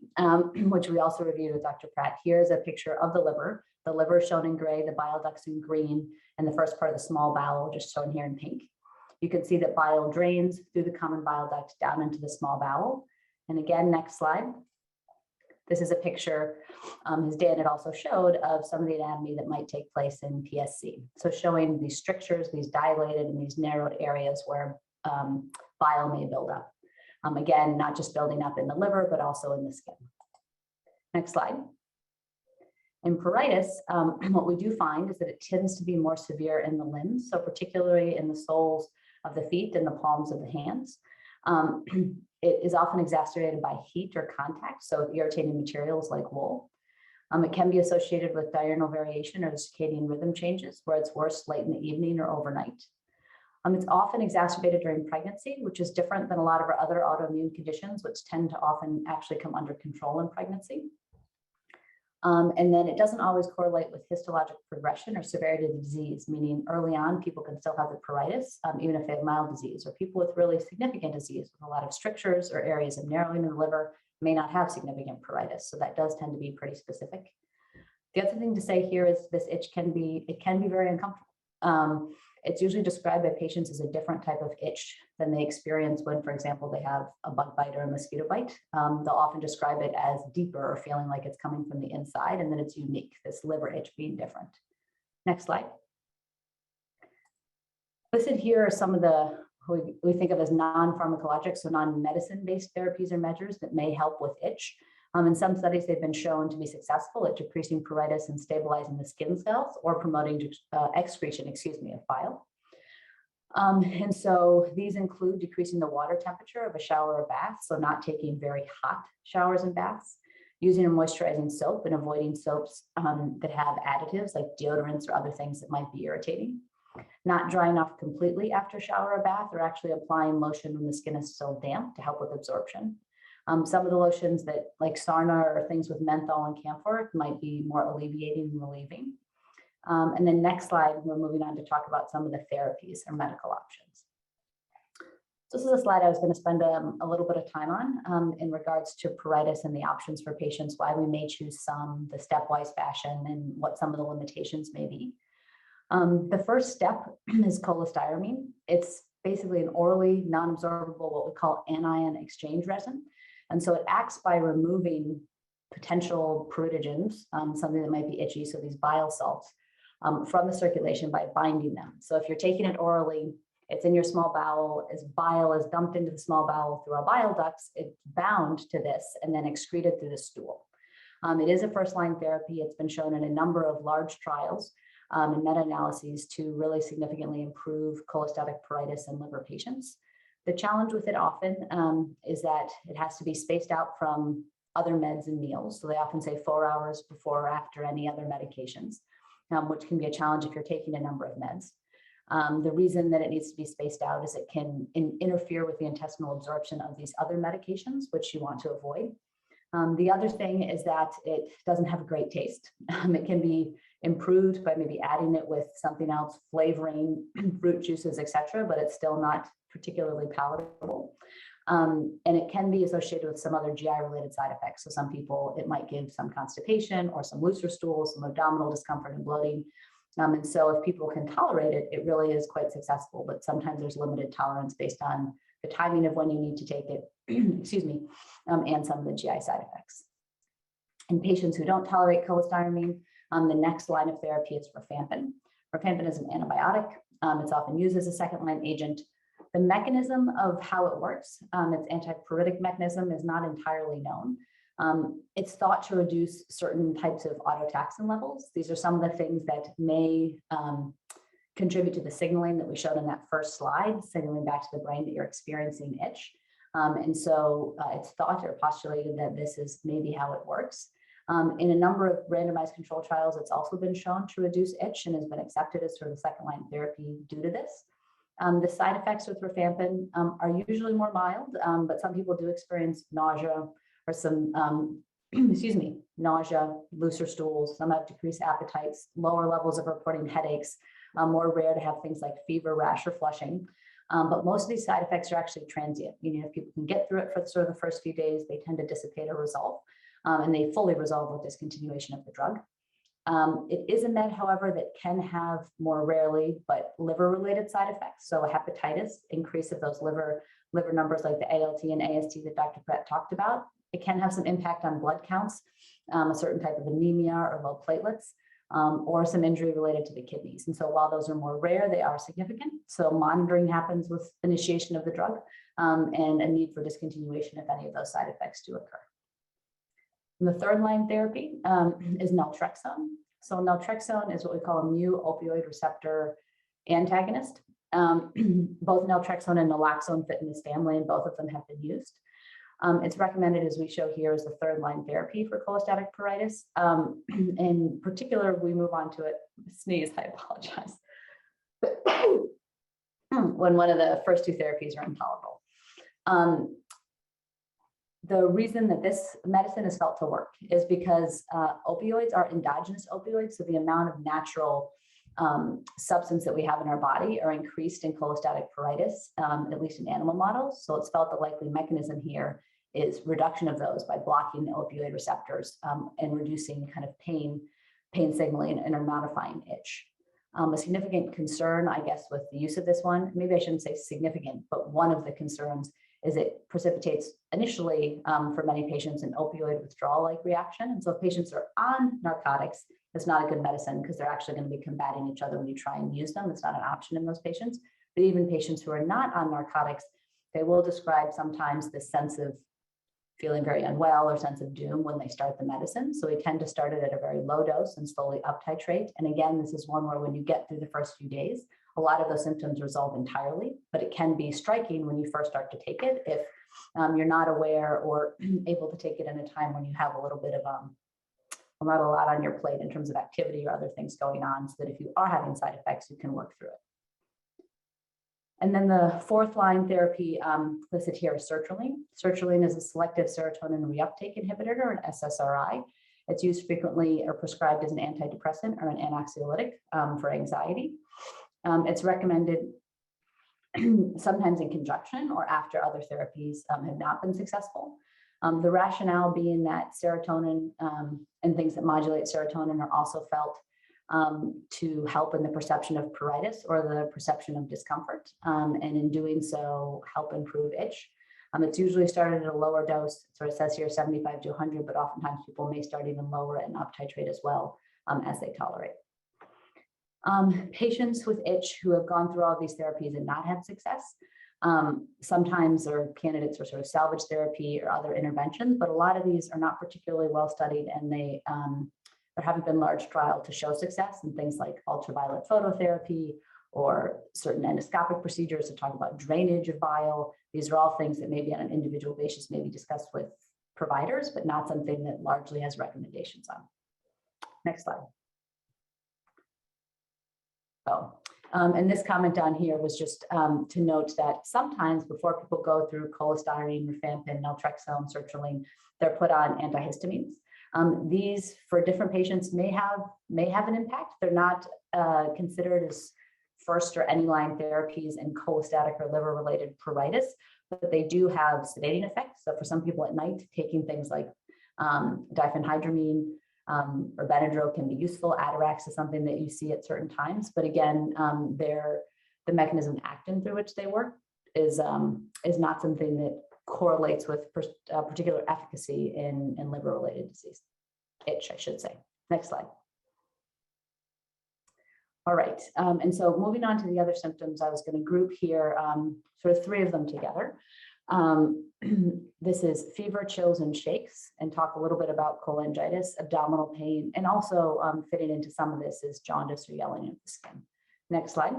which we also reviewed with Dr. Pratt, here's a picture of the liver The liver is shown in gray, the bile ducts in green, and the first part of the small bowel just shown here in pink. You can see that bile drains through the common bile duct down into the small bowel. And again, next slide. This is a picture, as Dan had also showed, of some of the anatomy that might take place in PSC. So showing these strictures, these dilated and these narrowed areas where bile may build up. Again, not just building up in the liver, but also in the skin. Next slide. In pruritus, what we do find is that it tends to be more severe in the limbs, so particularly in the soles of the feet and the palms of the hands. It is often exacerbated by heat or contact, so with irritating materials like wool. It can be associated with diurnal variation or circadian rhythm changes, where it's worse late in the evening or overnight. It's often exacerbated during pregnancy, which is different than a lot of our other autoimmune conditions, which tend to often actually come under control in pregnancy. And then it doesn't always correlate with histologic progression or severity of the disease, meaning early on, people can still have the pruritus, even if they have mild disease, or people with really significant disease with a lot of strictures or areas of narrowing in the liver may not have significant pruritus. So that does tend to be pretty specific. The other thing to say here is this itch can be very uncomfortable. It's usually described by patients as a different type of itch than they experience when, for example, they have a bug bite or a mosquito bite. They'll often describe it as deeper or feeling like it's coming from the inside, and then it's unique, this liver itch being different. Next slide. Listed here are some of the, we think of as non-pharmacologic, so non-medicine-based therapies or measures that may help with itch. In some studies, they've been shown to be successful at decreasing pruritus and stabilizing the skin cells or promoting excretion, of bile. And so these include decreasing the water temperature of a shower or bath, so not taking very hot showers and baths, using a moisturizing soap and avoiding soaps that have additives like deodorants or other things that might be irritating, not drying off completely after shower or bath, or actually applying lotion when the skin is still damp to help with absorption. Some of the lotions that like Sarna or things with menthol and camphor might be more alleviating and relieving. And then next slide, we're moving on to talk about some of the therapies or medical options. So this is a slide I was going to spend a little bit of time on in regards to pruritus and the options for patients, why we may choose some, the stepwise fashion, and what some of the limitations may be. The first step is cholestyramine. It's basically an orally non-absorbable, what we call anion exchange resin. And so it acts by removing potential pruritogens, something that might be itchy, so these bile salts, from the circulation by binding them. So if you're taking it orally, it's in your small bowel, as bile is dumped into the small bowel through our bile ducts, it's bound to this and then excreted through the stool. It is a first-line therapy. It's been shown in a number of large trials and meta-analyses to really significantly improve cholestatic pruritus in liver patients. The challenge with it often is that it has to be spaced out from other meds and meals. So they often say 4 hours before or after any other medications, which can be a challenge if you're taking a number of meds. The reason that it needs to be spaced out is it can interfere with the intestinal absorption of these other medications, which you want to avoid. The other thing is that it doesn't have a great taste. It can be improved by maybe adding it with something else, flavoring, fruit juices, etc., but it's still not particularly palatable. And it can be associated with some other GI-related side effects. So some people, it might give some constipation or some looser stools, some abdominal discomfort and bloating. And so if people can tolerate it, it really is quite successful, but sometimes there's limited tolerance based on the timing of when you need to take it, excuse me, and some of the GI side effects. In patients who don't tolerate cholestyramine, the next line of therapy is rifampin. Rifampin is an antibiotic. It's often used as a second-line agent. The mechanism of how it works, its antipruritic mechanism, is not entirely known. It's thought to reduce certain types of autotaxin levels. These are some of the things that may contribute to the signaling that we showed in that first slide, signaling back to the brain that you're experiencing itch. And so it's thought or postulated that this is maybe how it works. In a number of randomized control trials, it's also been shown to reduce itch and has been accepted as sort of second-line therapy due to this. The side effects with rifampin are usually more mild, but some people do experience nausea or some, nausea, looser stools. Some have decreased appetites, lower levels of reporting headaches, more rare to have things like fever, rash, or flushing. But most of these side effects are actually transient. If people can get through it for sort of the first few days, they tend to dissipate or resolve, and they fully resolve with discontinuation of the drug. It is a med, however, that can have more rarely, but liver-related side effects. So hepatitis, increase of those liver numbers like the ALT and AST that Dr. Pratt talked about. It can have some impact on blood counts, a certain type of anemia or low platelets, or some injury related to the kidneys. And so while those are more rare, they are significant. So monitoring happens with initiation of the drug, and a need for discontinuation if any of those side effects do occur. And the third line therapy is naltrexone. So naltrexone is what we call a mu opioid receptor antagonist. Both naltrexone and naloxone fit in this family, and both of them have been used. It's recommended, as we show here, as the third line therapy for cholestatic pruritus. In particular, we move on to it. Sneeze, I apologize. When one of the first two therapies are intolerable. The reason that this medicine is felt to work is because opioids are endogenous opioids, so the amount of natural substance that we have in our body are increased in cholestatic pruritus, at least in animal models. So it's felt the likely mechanism here is reduction of those by blocking the opioid receptors and reducing kind of pain signaling and modifying itch. A significant concern, I guess, with the use of this one, maybe I shouldn't say significant, but one of the concerns is it precipitates initially for many patients an opioid withdrawal-like reaction. And so if patients are on narcotics, it's not a good medicine because they're actually going to be combating each other when you try and use them. It's not an option in those patients. But even patients who are not on narcotics, they will describe sometimes this sense of feeling very unwell or sense of doom when they start the medicine. So we tend to start it at a very low dose and slowly up titrate. And again, this is one where when you get through the first few days, a lot of those symptoms resolve entirely, but it can be striking when you first start to take it if you're not aware or able to take it in a time when you have a little bit of not a lot on your plate in terms of activity or other things going on, so that if you are having side effects, you can work through it. And then the fourth line therapy listed here is sertraline. Sertraline is a selective serotonin reuptake inhibitor, or an SSRI. It's used frequently or prescribed as an antidepressant or an anxiolytic for anxiety. It's recommended sometimes in conjunction or after other therapies have not been successful. The rationale being that serotonin and things that modulate serotonin are also felt to help in the perception of pruritus or the perception of discomfort, and in doing so, help improve itch. It's usually started at a lower dose, so it says here 75 to 100, but oftentimes people may start even lower and up titrate as well as they tolerate. Patients with itch who have gone through all these therapies and not had success, sometimes are candidates for sort of salvage therapy or other interventions, but a lot of these are not particularly well studied, and there haven't been large trials to show success in things like ultraviolet phototherapy or certain endoscopic procedures to talk about drainage of bile. These are all things that maybe on an individual basis may be discussed with providers, but not something that largely has recommendations on. Next slide. And this comment down here was just to note that sometimes before people go through cholestyramine, rifampin, naltrexone, sertraline, they're put on antihistamines. These, for different patients, may have an impact. They're not considered as first or any line therapies in cholestatic or liver-related pruritus, but they do have sedating effects. So for some people at night, taking things like diphenhydramine or Benadryl can be useful. Atarax is something that you see at certain times, but again, the mechanism actin through which they work is not something that correlates with particular efficacy in liver-related disease, itch, I should say. Next slide. All right, and so moving on to the other symptoms, I was going to group here sort of three of them together. This is fever, chills, and shakes, and talk a little bit about cholangitis, abdominal pain, and also fitting into some of this is jaundice or yellowing of the skin. Next slide.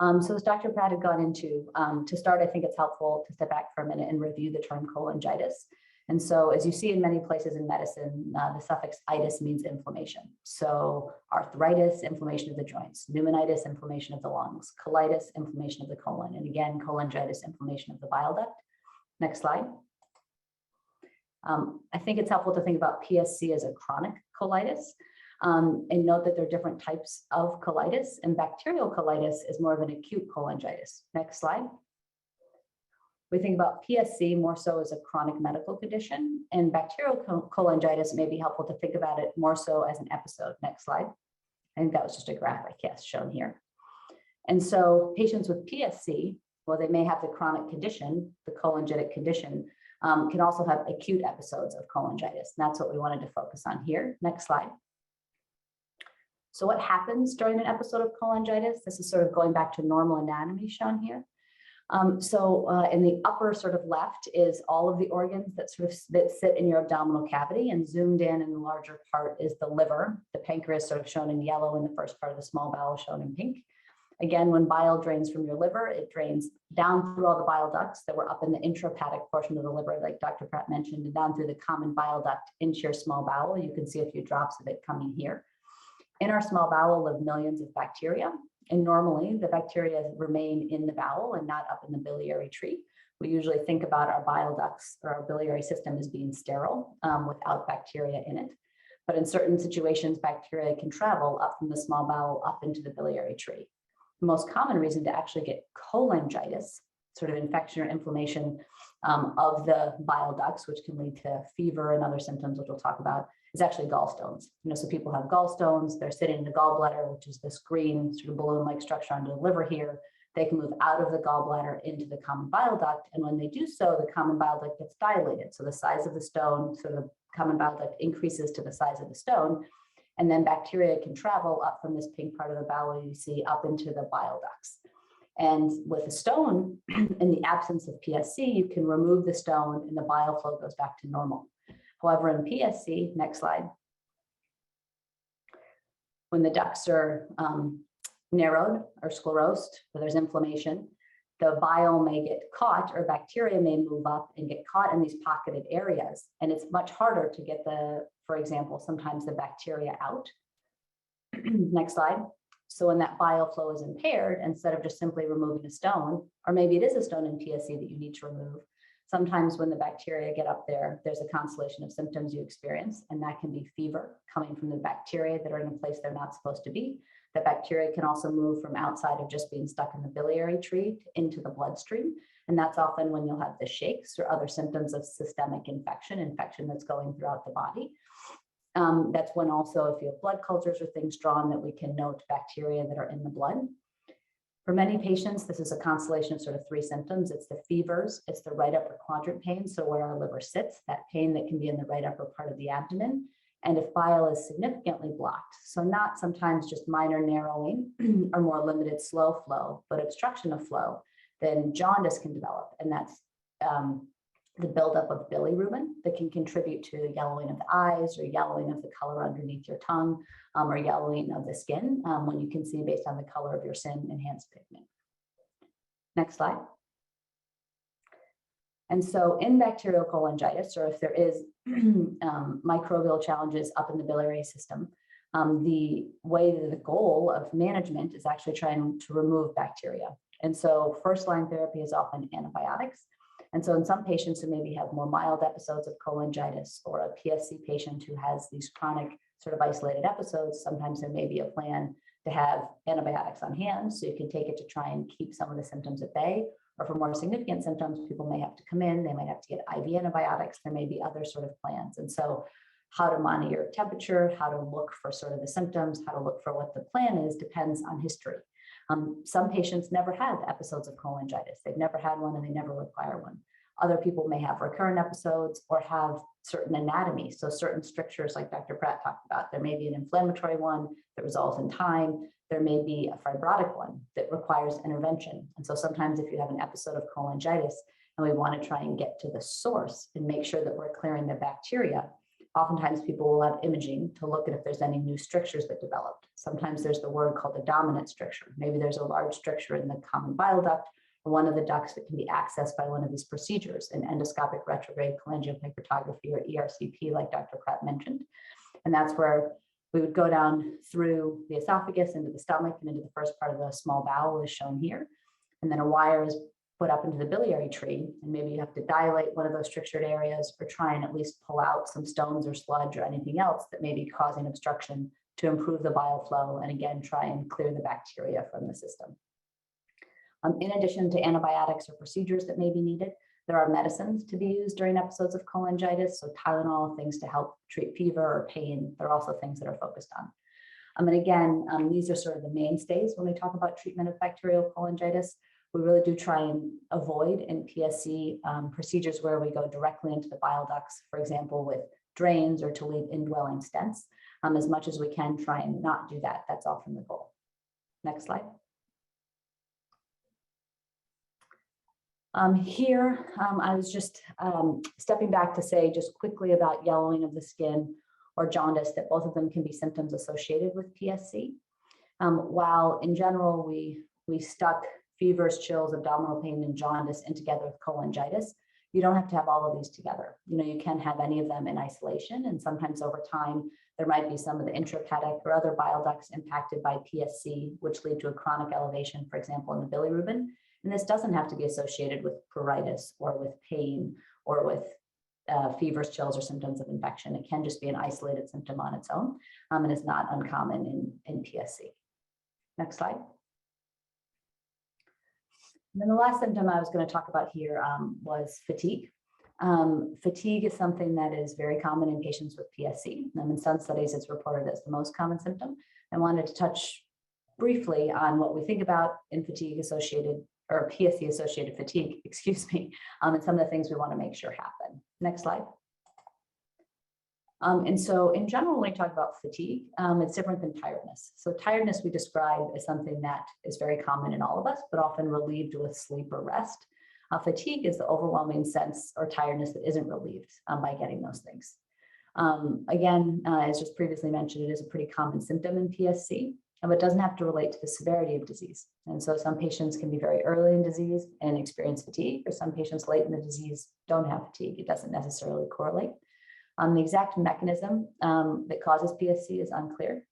So as Dr. Pratt had gone into, to start, I think it's helpful to step back for a minute and review the term cholangitis. And so as you see in many places in medicine, the suffix itis means inflammation. So arthritis, inflammation of the joints; pneumonitis, inflammation of the lungs; colitis, inflammation of the colon; and again, cholangitis, inflammation of the bile duct. Next slide. I think it's helpful to think about PSC as a chronic colitis, and note that there are different types of colitis, and bacterial colitis is more of an acute cholangitis. Next slide. We think about PSC more so as a chronic medical condition, and bacterial cholangitis may be helpful to think about it more so as an episode. Next slide. I think that was just a graphic, yes, shown here. And so patients with PSC, well, they may have the chronic condition, the cholangitic condition, can also have acute episodes of cholangitis. And that's what we wanted to focus on here. Next slide. So what happens during an episode of cholangitis? This is sort of going back to normal anatomy shown here. In the upper sort of left is all of the organs that sit in your abdominal cavity, and zoomed in the larger part is the liver. The pancreas sort of shown in yellow, and the first part of the small bowel shown in pink. Again, when bile drains from your liver, it drains down through all the bile ducts that were up in the intrahepatic portion of the liver, like Dr. Pratt mentioned, and down through the common bile duct into your small bowel. You can see a few drops of it coming here. In our small bowel live millions of bacteria, and normally the bacteria remain in the bowel and not up in the biliary tree. We usually think about our bile ducts or our biliary system as being sterile without bacteria in it. But in certain situations, bacteria can travel up from the small bowel up into the biliary tree. The most common reason to actually get cholangitis, sort of infection or inflammation of the bile ducts, which can lead to fever and other symptoms, which we'll talk about, is actually gallstones. So people have gallstones, they're sitting in the gallbladder, which is this green sort of balloon-like structure under the liver here. They can move out of the gallbladder into the common bile duct. And when they do so, the common bile duct gets dilated. So the size of the stone, so the common bile duct increases to the size of the stone. And then bacteria can travel up from this pink part of the bowel you see up into the bile ducts. And with a stone, in the absence of PSC, you can remove the stone and the bile flow goes back to normal. However, in PSC, next slide, when the ducts are narrowed or sclerosed, where there's inflammation, the bile may get caught, or bacteria may move up and get caught in these pocketed areas. And it's much harder to get for example, sometimes the bacteria out. Next slide. So when that bile flow is impaired, instead of just simply removing a stone, or maybe it is a stone in PSC that you need to remove, sometimes when the bacteria get up there, there's a constellation of symptoms you experience, and that can be fever coming from the bacteria that are in a place they're not supposed to be. The bacteria can also move from outside of just being stuck in the biliary tree into the bloodstream. And that's often when you'll have the shakes or other symptoms of systemic infection that's going throughout the body. That's when also, if you have blood cultures or things drawn, that we can note bacteria that are in the blood. For many patients, this is a constellation of sort of three symptoms. It's the fevers, it's the right upper quadrant pain, so where our liver sits, that pain that can be in the right upper part of the abdomen. And if bile is significantly blocked, so not sometimes just minor narrowing or more limited slow flow, but obstruction of flow, then jaundice can develop. And that's the buildup of bilirubin that can contribute to yellowing of the eyes or yellowing of the color underneath your tongue or yellowing of the skin when you can see based on the color of your sin-enhanced pigment. Next slide. And so in bacterial cholangitis, or if there is microbial challenges up in the biliary system, the goal of management is actually trying to remove bacteria. And so first-line therapy is often antibiotics. And so in some patients who maybe have more mild episodes of cholangitis, or a PSC patient who has these chronic sort of isolated episodes, sometimes there may be a plan to have antibiotics on hand, so you can take it to try and keep some of the symptoms at bay. Or for more significant symptoms, people may have to come in, they might have to get IV antibiotics, there may be other sort of plans. And so how to monitor your temperature, how to look for sort of the symptoms, how to look for what the plan is, depends on history. Some patients never have episodes of cholangitis. They've never had one and they never require one. Other people may have recurrent episodes or have certain anatomy. So certain strictures, like Dr. Pratt talked about, there may be an inflammatory one that resolves in time. There may be a fibrotic one that requires intervention. And so sometimes if you have an episode of cholangitis and we want to try and get to the source and make sure that we're clearing the bacteria, oftentimes people will have imaging to look at if there's any new strictures that developed. Sometimes there's the word called the dominant stricture. Maybe there's a large stricture in the common bile duct or one of the ducts that can be accessed by one of these procedures, an endoscopic retrograde cholangiopancreatography or ERCP, like Dr. Pratt mentioned. And that's where we would go down through the esophagus into the stomach and into the first part of the small bowel is shown here. And then a wire is put up into the biliary tree, and maybe you have to dilate one of those strictured areas or try and at least pull out some stones or sludge or anything else that may be causing obstruction to improve the bile flow and again, try and clear the bacteria from the system. In addition to antibiotics or procedures that may be needed, there are medicines to be used during episodes of cholangitis. So Tylenol, things to help treat fever or pain. There are also things that are focused on. And again, these are sort of the mainstays when we talk about treatment of bacterial cholangitis. We really do try and avoid in PSC procedures where we go directly into the bile ducts, for example, with drains or to leave indwelling stents. As much as we can, try and not do that. That's often the goal. Next slide. Here, I was just stepping back to say just quickly about yellowing of the skin or jaundice, that both of them can be symptoms associated with PSC. While in general, we stuck fevers, chills, abdominal pain, and jaundice in together with cholangitis, you don't have to have all of these together. You can have any of them in isolation, and sometimes over time, there might be some of the intrahepatic or other bile ducts impacted by PSC, which lead to a chronic elevation, for example, in the bilirubin. And this doesn't have to be associated with pruritus or with pain or with fevers, chills, or symptoms of infection. It can just be an isolated symptom on its own, and is not uncommon in PSC. Next slide. And then the last symptom I was going to talk about here was fatigue. Fatigue is something that is very common in patients with PSC. In some studies, it's reported as the most common symptom. I wanted to touch briefly on what we think about in fatigue-associated or PSC-associated fatigue, and some of the things we want to make sure happen. Next slide. And so in general, when we talk about fatigue, it's different than tiredness. So tiredness we describe as something that is very common in all of us, but often relieved with sleep or rest. Fatigue is the overwhelming sense or tiredness that isn't relieved by getting those things. Again, as just previously mentioned, it is a pretty common symptom in PSC, but it doesn't have to relate to the severity of disease. And so some patients can be very early in disease and experience fatigue, or some patients late in the disease don't have fatigue. It doesn't necessarily correlate. The exact mechanism that causes PSC is unclear.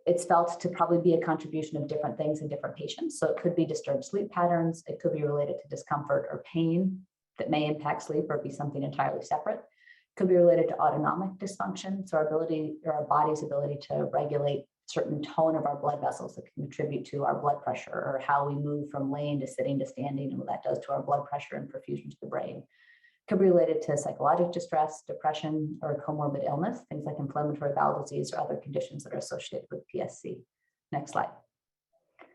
It's felt to probably be a contribution of different things in different patients. So it could be disturbed sleep patterns. It could be related to discomfort or pain that may impact sleep or be something entirely separate. It could be related to autonomic dysfunction. So our ability or our body's ability to regulate certain tone of our blood vessels that can contribute to our blood pressure, or how we move from laying to sitting to standing, and what that does to our blood pressure and perfusion to the brain. Could be related to psychological distress, depression, or comorbid illness, things like inflammatory bowel disease or other conditions that are associated with PSC. Next slide. I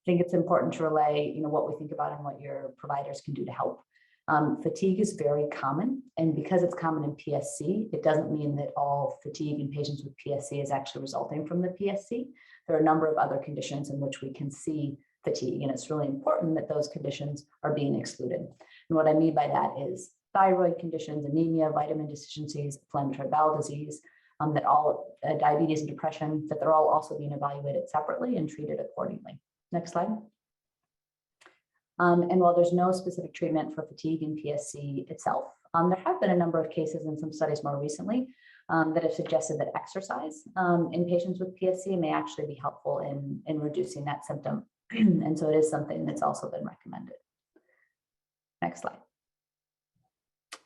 think it's important to relay, what we think about and what your providers can do to help. Fatigue is very common, and because it's common in PSC, it doesn't mean that all fatigue in patients with PSC is actually resulting from the PSC. There are a number of other conditions in which we can see fatigue, and it's really important that those conditions are being excluded. And what I mean by that is thyroid conditions, anemia, vitamin deficiencies, inflammatory bowel disease, that all diabetes and depression, that they're all also being evaluated separately and treated accordingly. Next slide. And while there's no specific treatment for fatigue in PSC itself, there have been a number of cases in some studies more recently that have suggested that exercise in patients with PSC may actually be helpful in reducing that symptom. And so it is something that's also been recommended. Next slide.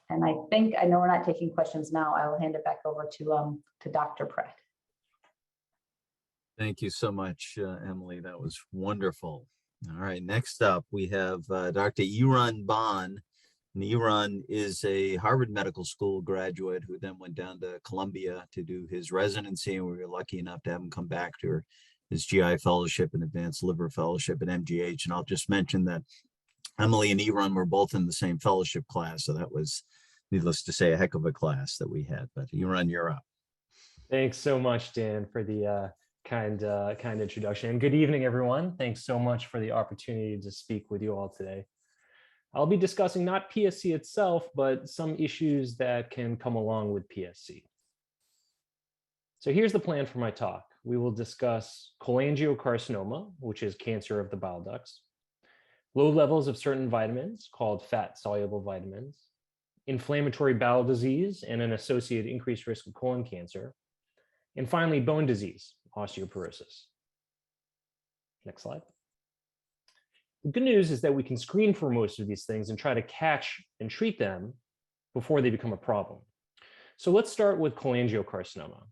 And I know we're not taking questions now. I will hand it back over to Dr. Pratt. Thank you so much, Emily. That was wonderful. All right, next up, we have Dr. Irun Bhan. And Irun is a Harvard Medical School graduate who then went down to Columbia to do his residency, and we were lucky enough to have him come back to his GI fellowship and advanced liver fellowship at MGH. And I'll just mention that Emily and Irun were both in the same fellowship class, so that was, needless to say, a heck of a class that we had. But Irun, you're up. Thanks so much, Dan, for the kind introduction. And good evening, everyone. Thanks so much for the opportunity to speak with you all today. I'll be discussing not PSC itself, but some issues that can come along with PSC. So here's the plan for my talk. We will discuss cholangiocarcinoma, which is cancer of the bile ducts, low levels of certain vitamins called fat-soluble vitamins, inflammatory bowel disease and an associated increased risk of colon cancer, and finally, bone disease, osteoporosis. Next slide. The good news is that we can screen for most of these things and try to catch and treat them before they become a problem. So let's start with cholangiocarcinoma,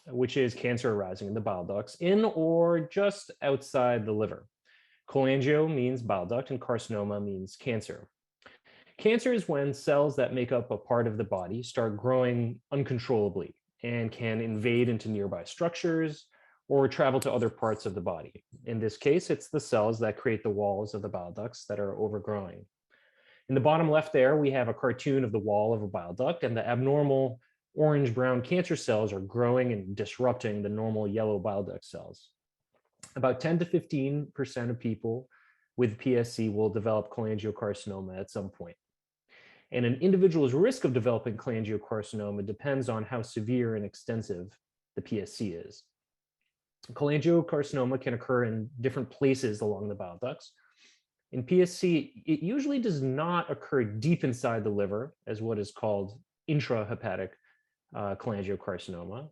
which is cancer arising in the bile ducts in or just outside the liver. Cholangio means bile duct and carcinoma means cancer. Cancer is when cells that make up a part of the body start growing uncontrollably and can invade into nearby structures or travel to other parts of the body. In this case, it's the cells that create the walls of the bile ducts that are overgrowing. In the bottom left there, we have a cartoon of the wall of a bile duct, and the abnormal orange-brown cancer cells are growing and disrupting the normal yellow bile duct cells. About 10 to 15% of people with PSC will develop cholangiocarcinoma at some point. And an individual's risk of developing cholangiocarcinoma depends on how severe and extensive the PSC is. Cholangiocarcinoma can occur in different places along the bile ducts. In PSC, it usually does not occur deep inside the liver, as what is called intrahepatic cholangiocarcinoma.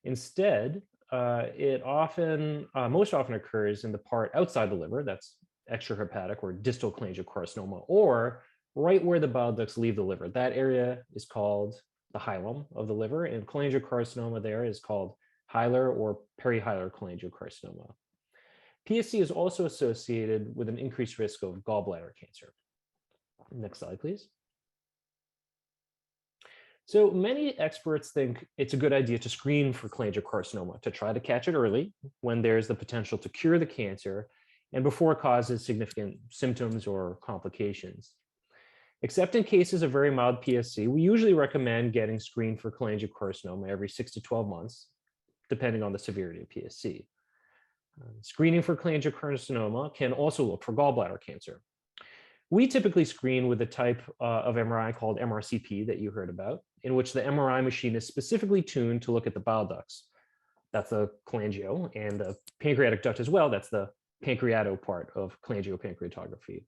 Instead, it most often occurs in the part outside the liver, that's extrahepatic or distal cholangiocarcinoma, or right where the bile ducts leave the liver. That area is called the hilum of the liver, and cholangiocarcinoma there is called hilar or perihilar cholangiocarcinoma. PSC is also associated with an increased risk of gallbladder cancer. Next slide, please. So many experts think it's a good idea to screen for cholangiocarcinoma to try to catch it early when there's the potential to cure the cancer and before it causes significant symptoms or complications. Except in cases of very mild PSC, we usually recommend getting screened for cholangiocarcinoma every 6 to 12 months, depending on the severity of PSC. Screening for cholangiocarcinoma can also look for gallbladder cancer. We typically screen with a type of MRI called MRCP that you heard about, in which the MRI machine is specifically tuned to look at the bile ducts. That's the cholangio, and the pancreatic duct as well. That's the pancreato part of cholangiopancreatography.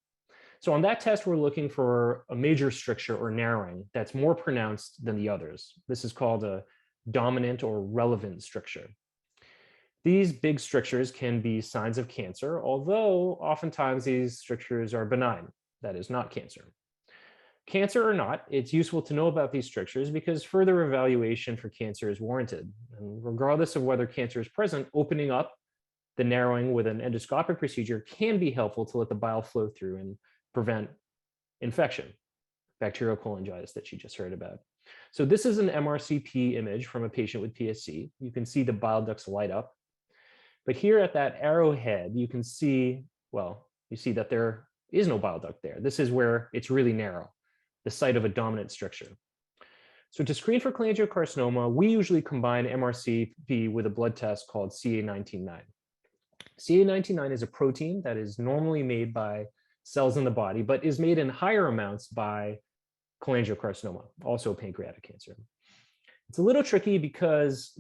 So on that test, we're looking for a major stricture or narrowing that's more pronounced than the others. This is called a dominant or relevant stricture. These big strictures can be signs of cancer, although oftentimes these strictures are benign, that is, not cancer. Cancer or not, it's useful to know about these strictures because further evaluation for cancer is warranted. And regardless of whether cancer is present, opening up the narrowing with an endoscopic procedure can be helpful to let the bile flow through and prevent infection, bacterial cholangitis that you just heard about. So this is an MRCP image from a patient with PSC. You can see the bile ducts light up. But here at that arrowhead, you can see, well, you see that there is no bile duct there. This is where it's really narrow, the site of a dominant stricture. So to screen for cholangiocarcinoma, we usually combine MRCP with a blood test called CA19-9. CA19-9 is a protein that is normally made by cells in the body, but is made in higher amounts by cholangiocarcinoma, also pancreatic cancer. It's a little tricky because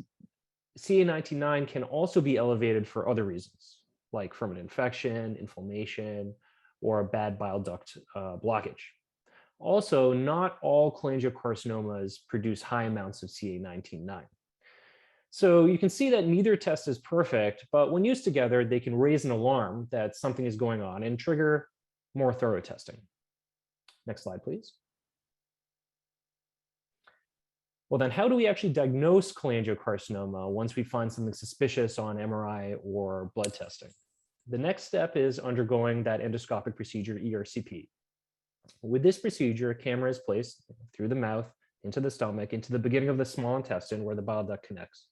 CA19-9 can also be elevated for other reasons, like from an infection, inflammation, or a bad bile duct blockage. Also, not all cholangiocarcinomas produce high amounts of CA19-9. So you can see that neither test is perfect, but when used together, they can raise an alarm that something is going on and trigger more thorough testing. Next slide, please. Well, then how do we actually diagnose cholangiocarcinoma once we find something suspicious on MRI or blood testing? The next step is undergoing that endoscopic procedure, ERCP. With this procedure, a camera is placed through the mouth, into the stomach, into the beginning of the small intestine where the bile duct connects.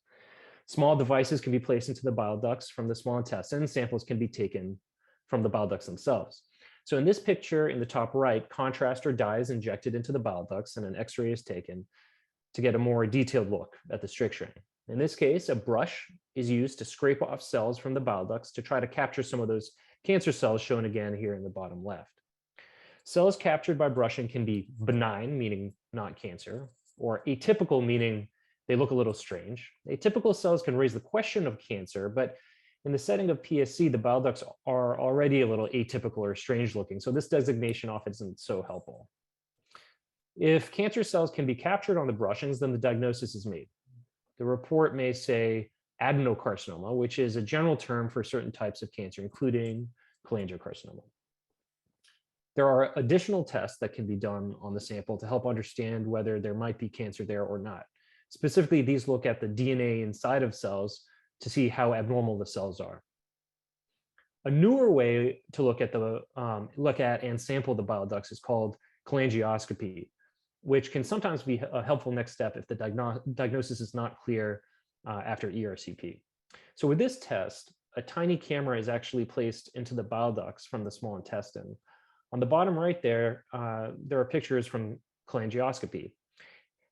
Small devices can be placed into the bile ducts from the small intestine. Samples can be taken from the bile ducts themselves. So in this picture in the top right, contrast or dye is injected into the bile ducts and an X-ray is taken to get a more detailed look at the stricturing. In this case, a brush is used to scrape off cells from the bile ducts to try to capture some of those cancer cells shown again here in the bottom left. Cells captured by brushing can be benign, meaning not cancer, or atypical, meaning they look a little strange. Atypical cells can raise the question of cancer, but in the setting of PSC, the bile ducts are already a little atypical or strange looking, so this designation often isn't so helpful. If cancer cells can be captured on the brushings, then the diagnosis is made. The report may say adenocarcinoma, which is a general term for certain types of cancer, including cholangiocarcinoma. There are additional tests that can be done on the sample to help understand whether there might be cancer there or not. Specifically, these look at the DNA inside of cells to see how abnormal the cells are. A newer way to look at and sample the bile ducts is called cholangioscopy, which can sometimes be a helpful next step if the diagnosis is not clear after ERCP. So with this test, a tiny camera is actually placed into the bile ducts from the small intestine. On the bottom right there are pictures from cholangioscopy.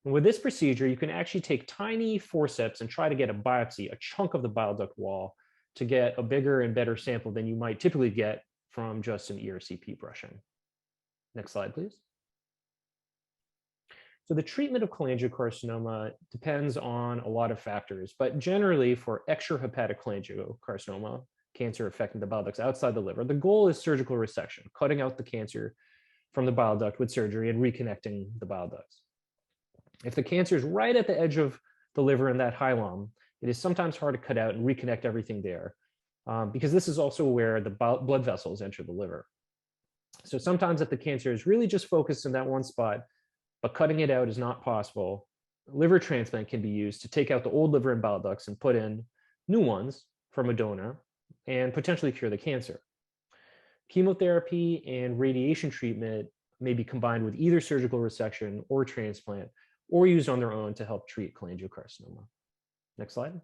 And with this procedure, you can actually take tiny forceps and try to get a biopsy, a chunk of the bile duct wall, to get a bigger and better sample than you might typically get from just an ERCP brushing. Next slide, please. So the treatment of cholangiocarcinoma depends on a lot of factors, but generally for extrahepatic cholangiocarcinoma, cancer affecting the bile ducts outside the liver, the goal is surgical resection, cutting out the cancer from the bile duct with surgery and reconnecting the bile ducts. If the cancer is right at the edge of the liver in that hilum, it is sometimes hard to cut out and reconnect everything there, because this is also where the blood vessels enter the liver. So sometimes if the cancer is really just focused in that one spot, but cutting it out is not possible, liver transplant can be used to take out the old liver and bile ducts and put in new ones from a donor and potentially cure the cancer. Chemotherapy and radiation treatment may be combined with either surgical resection or transplant, or used on their own to help treat cholangiocarcinoma. Next slide.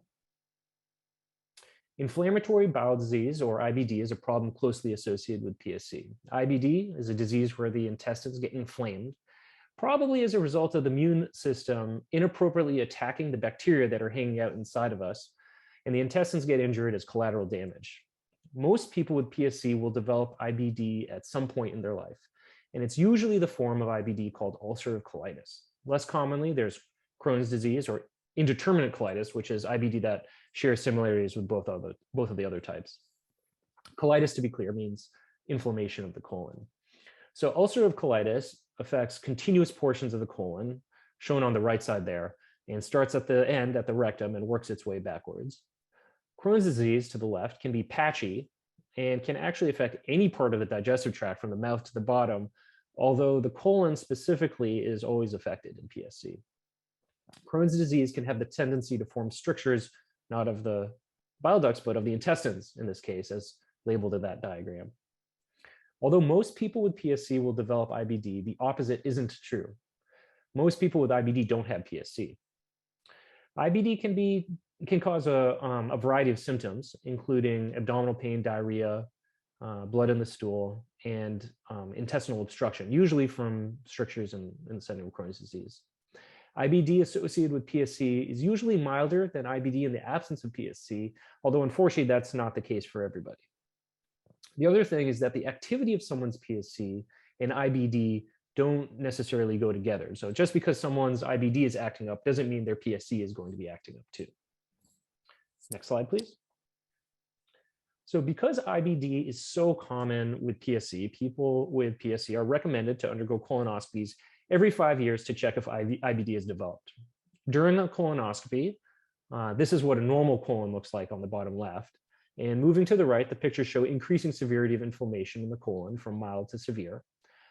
Inflammatory bowel disease, or IBD, is a problem closely associated with PSC. IBD is a disease where the intestines get inflamed, probably as a result of the immune system inappropriately attacking the bacteria that are hanging out inside of us, and the intestines get injured as collateral damage. Most people with PSC will develop IBD at some point in their life, and it's usually the form of IBD called ulcerative colitis. Less commonly, there's Crohn's disease or indeterminate colitis, which is IBD that shares similarities with both of the other types. Colitis, to be clear, means inflammation of the colon. So ulcerative colitis affects continuous portions of the colon, shown on the right side there, and starts at the end at the rectum and works its way backwards. Crohn's disease, to the left, can be patchy and can actually affect any part of the digestive tract from the mouth to the bottom, although the colon specifically is always affected in PSC. Crohn's disease can have the tendency to form strictures, not of the bile ducts, but of the intestines, in this case, as labeled in that diagram. Although most people with PSC will develop IBD, the opposite isn't true. Most people with IBD don't have PSC. IBD can cause a variety of symptoms, including abdominal pain, diarrhea, blood in the stool, and intestinal obstruction, usually from strictures in the setting of Crohn's disease. IBD associated with PSC is usually milder than IBD in the absence of PSC, although unfortunately that's not the case for everybody. The other thing is that the activity of someone's PSC and IBD don't necessarily go together. So just because someone's IBD is acting up doesn't mean their PSC is going to be acting up too. Next slide, please. So because IBD is so common with PSC, people with PSC are recommended to undergo colonoscopies every 5 years to check if IBD is developed. During a colonoscopy, this is what a normal colon looks like on the bottom left. And moving to the right, the pictures show increasing severity of inflammation in the colon from mild to severe.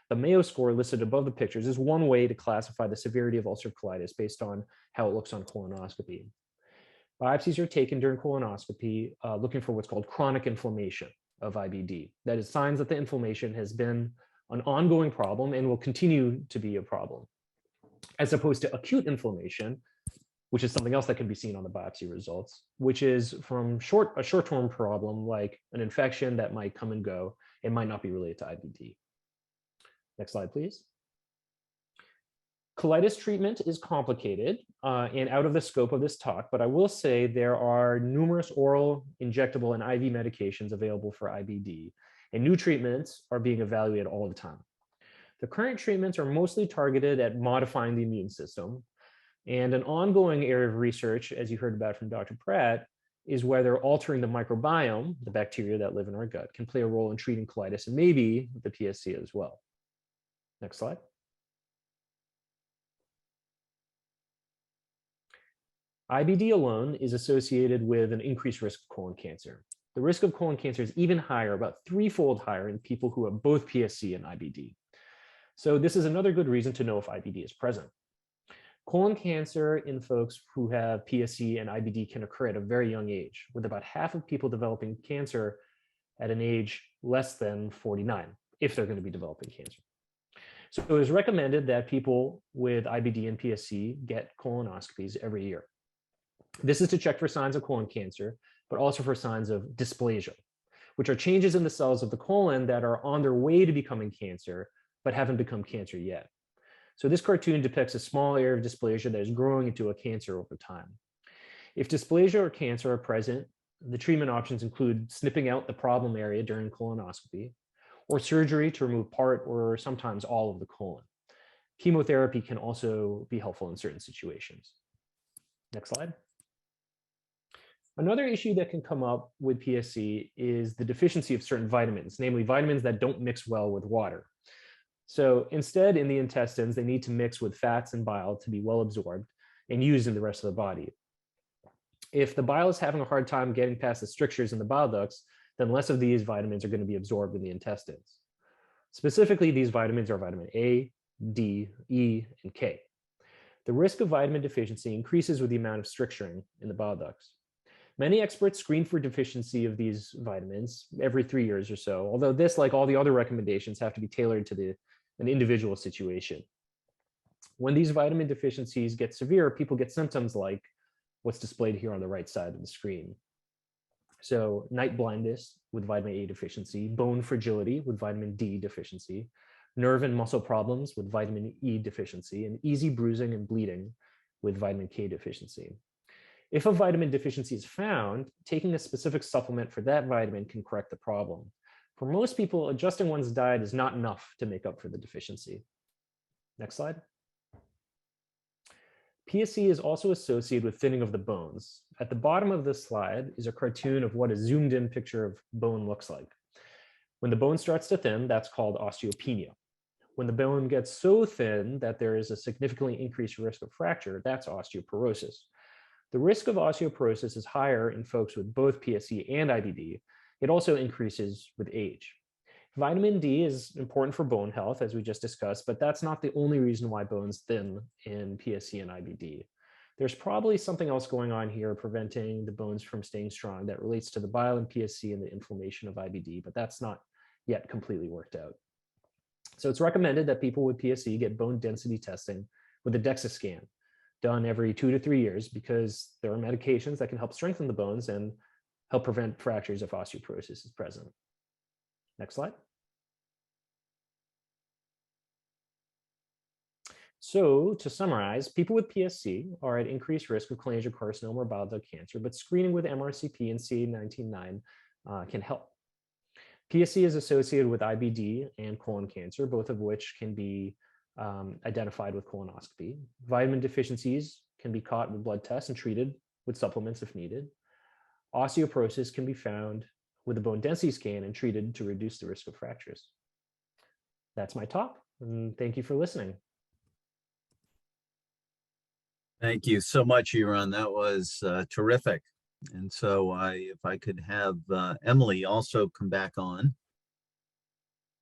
The Mayo score listed above the pictures is one way to classify the severity of ulcerative colitis based on how it looks on colonoscopy. Biopsies are taken during colonoscopy looking for what's called chronic inflammation of IBD. That is signs that the inflammation has been an ongoing problem and will continue to be a problem, as opposed to acute inflammation, which is something else that can be seen on the biopsy results, which is from a short-term problem like an infection that might come and go and might not be related to IBD. Next slide, please. Colitis treatment is complicated and out of the scope of this talk, but I will say there are numerous oral, injectable, and IV medications available for IBD, and new treatments are being evaluated all the time. The current treatments are mostly targeted at modifying the immune system, and an ongoing area of research, as you heard about from Dr. Pratt, is whether altering the microbiome, the bacteria that live in our gut, can play a role in treating colitis and maybe the PSC as well. Next slide. IBD alone is associated with an increased risk of colon cancer. The risk of colon cancer is even higher, about threefold higher in people who have both PSC and IBD. So this is another good reason to know if IBD is present. Colon cancer in folks who have PSC and IBD can occur at a very young age, with about half of people developing cancer at an age less than 49 if they're going to be developing cancer. So it was recommended that people with IBD and PSC get colonoscopies every year. This is to check for signs of colon cancer, but also for signs of dysplasia, which are changes in the cells of the colon that are on their way to becoming cancer, but haven't become cancer yet. So this cartoon depicts a small area of dysplasia that is growing into a cancer over time. If dysplasia or cancer are present, the treatment options include snipping out the problem area during colonoscopy, or surgery to remove part or sometimes all of the colon. Chemotherapy can also be helpful in certain situations. Next slide. Another issue that can come up with PSC is the deficiency of certain vitamins, namely vitamins that don't mix well with water. So instead, in the intestines, they need to mix with fats and bile to be well absorbed and used in the rest of the body. If the bile is having a hard time getting past the strictures in the bile ducts, then less of these vitamins are going to be absorbed in the intestines. Specifically, these vitamins are vitamin A, D, E, and K. The risk of vitamin deficiency increases with the amount of stricturing in the bile ducts. Many experts screen for deficiency of these vitamins every 3 years or so, although this, like all the other recommendations, have to be tailored to an individual situation. When these vitamin deficiencies get severe, people get symptoms like what's displayed here on the right side of the screen. So night blindness with vitamin A deficiency, bone fragility with vitamin D deficiency, nerve and muscle problems with vitamin E deficiency, and easy bruising and bleeding with vitamin K deficiency. If a vitamin deficiency is found, taking a specific supplement for that vitamin can correct the problem. For most people, adjusting one's diet is not enough to make up for the deficiency. Next slide. PSC is also associated with thinning of the bones. At the bottom of this slide is a cartoon of what a zoomed in picture of bone looks like. When the bone starts to thin, that's called osteopenia. When the bone gets so thin that there is a significantly increased risk of fracture, that's osteoporosis. The risk of osteoporosis is higher in folks with both PSC and IBD. It also increases with age. Vitamin D is important for bone health, as we just discussed, but that's not the only reason why bones thin in PSC and IBD. There's probably something else going on here preventing the bones from staying strong that relates to the bile in PSC and the inflammation of IBD, but that's not yet completely worked out. So it's recommended that people with PSC get bone density testing with a DEXA scan done every 2 to 3 years, because there are medications that can help strengthen the bones and help prevent fractures if osteoporosis is present. Next slide. So to summarize, people with PSC are at increased risk of cholangiocarcinoma or bile duct cancer, but screening with MRCP and CA19-9 can help. PSC is associated with IBD and colon cancer, both of which can be identified with colonoscopy. Vitamin deficiencies can be caught with blood tests and treated with supplements if needed. Osteoporosis can be found with a bone density scan and treated to reduce the risk of fractures. That's my talk, and thank you for listening. Thank you so much, Irun. That was terrific. And so if I could have Emily also come back on.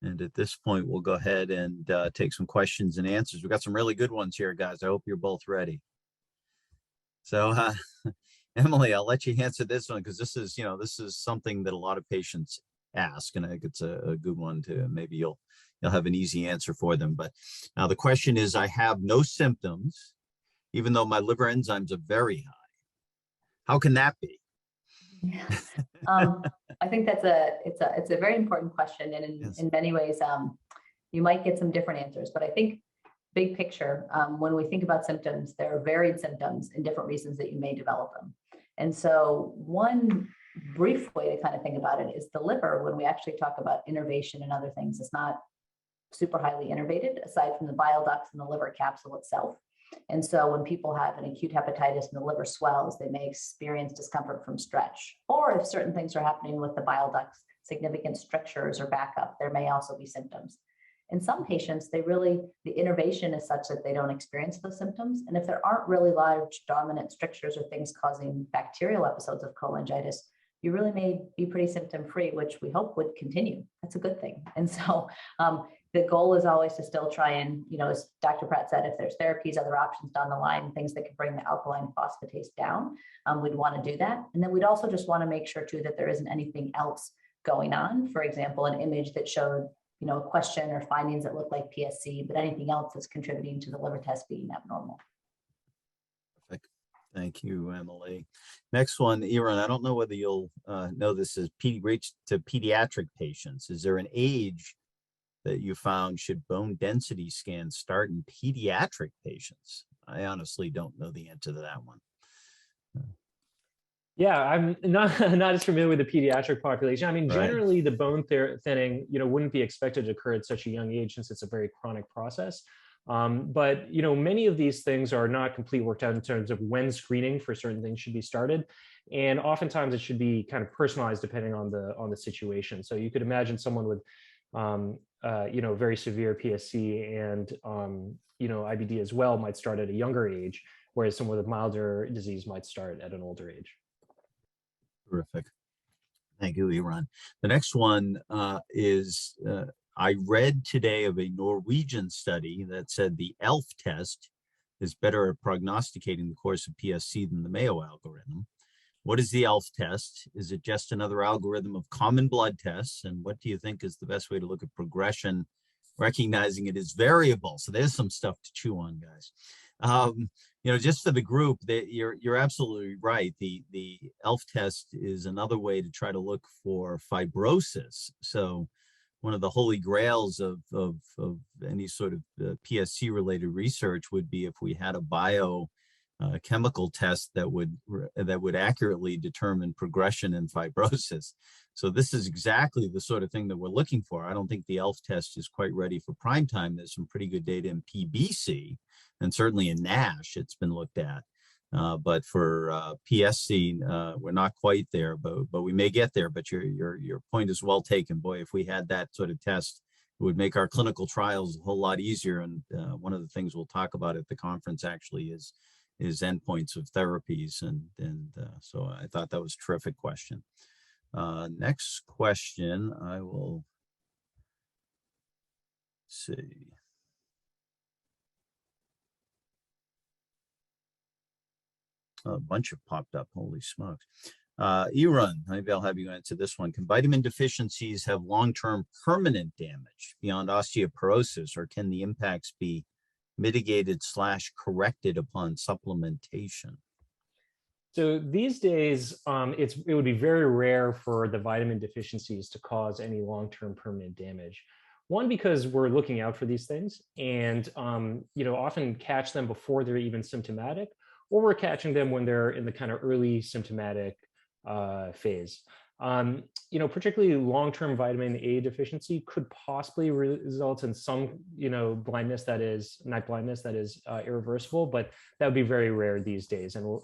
And at this point, we'll go ahead and take some questions and answers. We've got some really good ones here, guys. I hope you're both ready. So Emily, I'll let you answer this one, because this is something that a lot of patients ask, and I think it's a good one to maybe you'll have an easy answer for them. But now the question is, I have no symptoms, even though my liver enzymes are very high. How can that be? Yes. I think it's a very important question, and in many ways, you might get some different answers. But I think big picture, when we think about symptoms, there are varied symptoms and different reasons that you may develop them. And so one brief way to kind of think about it is the liver. When we actually talk about innervation and other things, it's not super highly innervated, aside from the bile ducts and the liver capsule itself. And so when people have an acute hepatitis and the liver swells, they may experience discomfort from stretch. Or if certain things are happening with the bile ducts, significant strictures or backup, there may also be symptoms. In some patients, the innervation is such that they don't experience those symptoms. And if there aren't really large dominant strictures or things causing bacterial episodes of cholangitis, you really may be pretty symptom-free, which we hope would continue. That's a good thing. And so the goal is always to still try and, as Dr. Pratt said, if there's therapies, other options down the line, things that can bring the alkaline phosphatase down, we'd want to do that. And then we'd also just want to make sure too that there isn't anything else going on. For example, an image that showed, a question or findings that look like PSC, but anything else that's contributing to the liver test being abnormal. Perfect. Thank you, Emily. Next one, Irun, I don't know whether you'll know this is reach to pediatric patients. Is there an age that you found should bone density scans start in pediatric patients? I honestly don't know the answer to that one. Yeah, I'm not as familiar with the pediatric population. I mean, Right. generally the bone thinning, wouldn't be expected to occur at such a young age since it's a very chronic process. But many of these things are not completely worked out in terms of when screening for certain things should be started, and oftentimes it should be kind of personalized depending on the situation. So you could imagine someone with very severe PSC and IBD as well might start at a younger age, whereas someone with milder disease might start at an older age. Terrific. Thank you, Irun. The next one is, I read today of a Norwegian study that said the ELF test is better at prognosticating the course of PSC than the Mayo algorithm. What is the ELF test? Is it just another algorithm of common blood tests? And what do you think is the best way to look at progression, recognizing it is variable? So there's some stuff to chew on, guys. Just for the group, you're absolutely right. The ELF test is another way to try to look for fibrosis. So one of the holy grails of any sort of PSC related research would be if we had a biochemical test that would accurately determine progression and fibrosis. So this is exactly the sort of thing that we're looking for. I don't think the ELF test is quite ready for prime time. There's some pretty good data in PBC, and certainly in NASH it's been looked at. But for PSC, we're not quite there, but we may get there. But your point is well taken. Boy, if we had that sort of test, it would make our clinical trials a whole lot easier. And one of the things we'll talk about at the conference actually is endpoints of therapies. And so I thought that was a terrific question. Next question, I will see. A bunch have popped up, holy smokes. Irun, maybe I'll have you answer this one. Can vitamin deficiencies have long-term permanent damage beyond osteoporosis, or can the impacts be mitigated/corrected upon supplementation? So these days, it would be very rare for the vitamin deficiencies to cause any long-term permanent damage. One, because we're looking out for these things and often catch them before they're even symptomatic, or we're catching them when they're in the kind of early symptomatic phase. Particularly long-term vitamin A deficiency could possibly result in some, blindness that is night blindness that is irreversible, but that would be very rare these days. And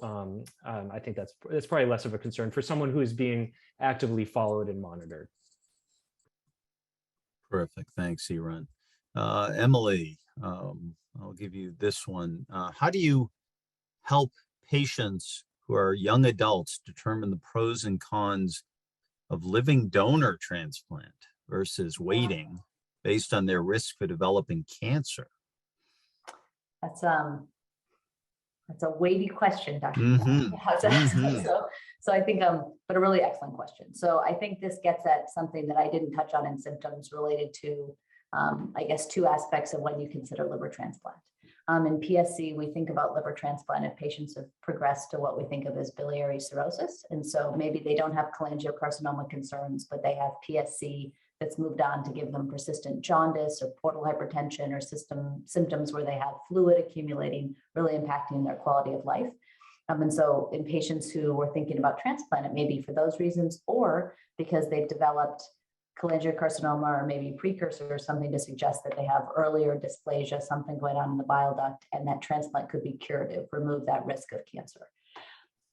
I think that's probably less of a concern for someone who is being actively followed and monitored. Perfect. Thanks, Irun. Emily, I'll give you this one. How do you help patients who are young adults determine the pros and cons of living donor transplant versus waiting based on their risk for developing cancer? That's a weighty question, Dr. Bhan. So I think, but a really excellent question. So I think this gets at something that I didn't touch on in symptoms related to, I guess, two aspects of when you consider liver transplant. In PSC, we think about liver transplant if patients have progressed to what we think of as biliary cirrhosis. And so maybe they don't have cholangiocarcinoma concerns, but they have PSC that's moved on to give them persistent jaundice or portal hypertension or symptoms where they have fluid accumulating, really impacting their quality of life. And so in patients who were thinking about transplant, it may be for those reasons, or because they've developed cholangiocarcinoma or maybe precursor or something to suggest that they have earlier dysplasia, something going on in the bile duct, and that transplant could be curative, remove that risk of cancer.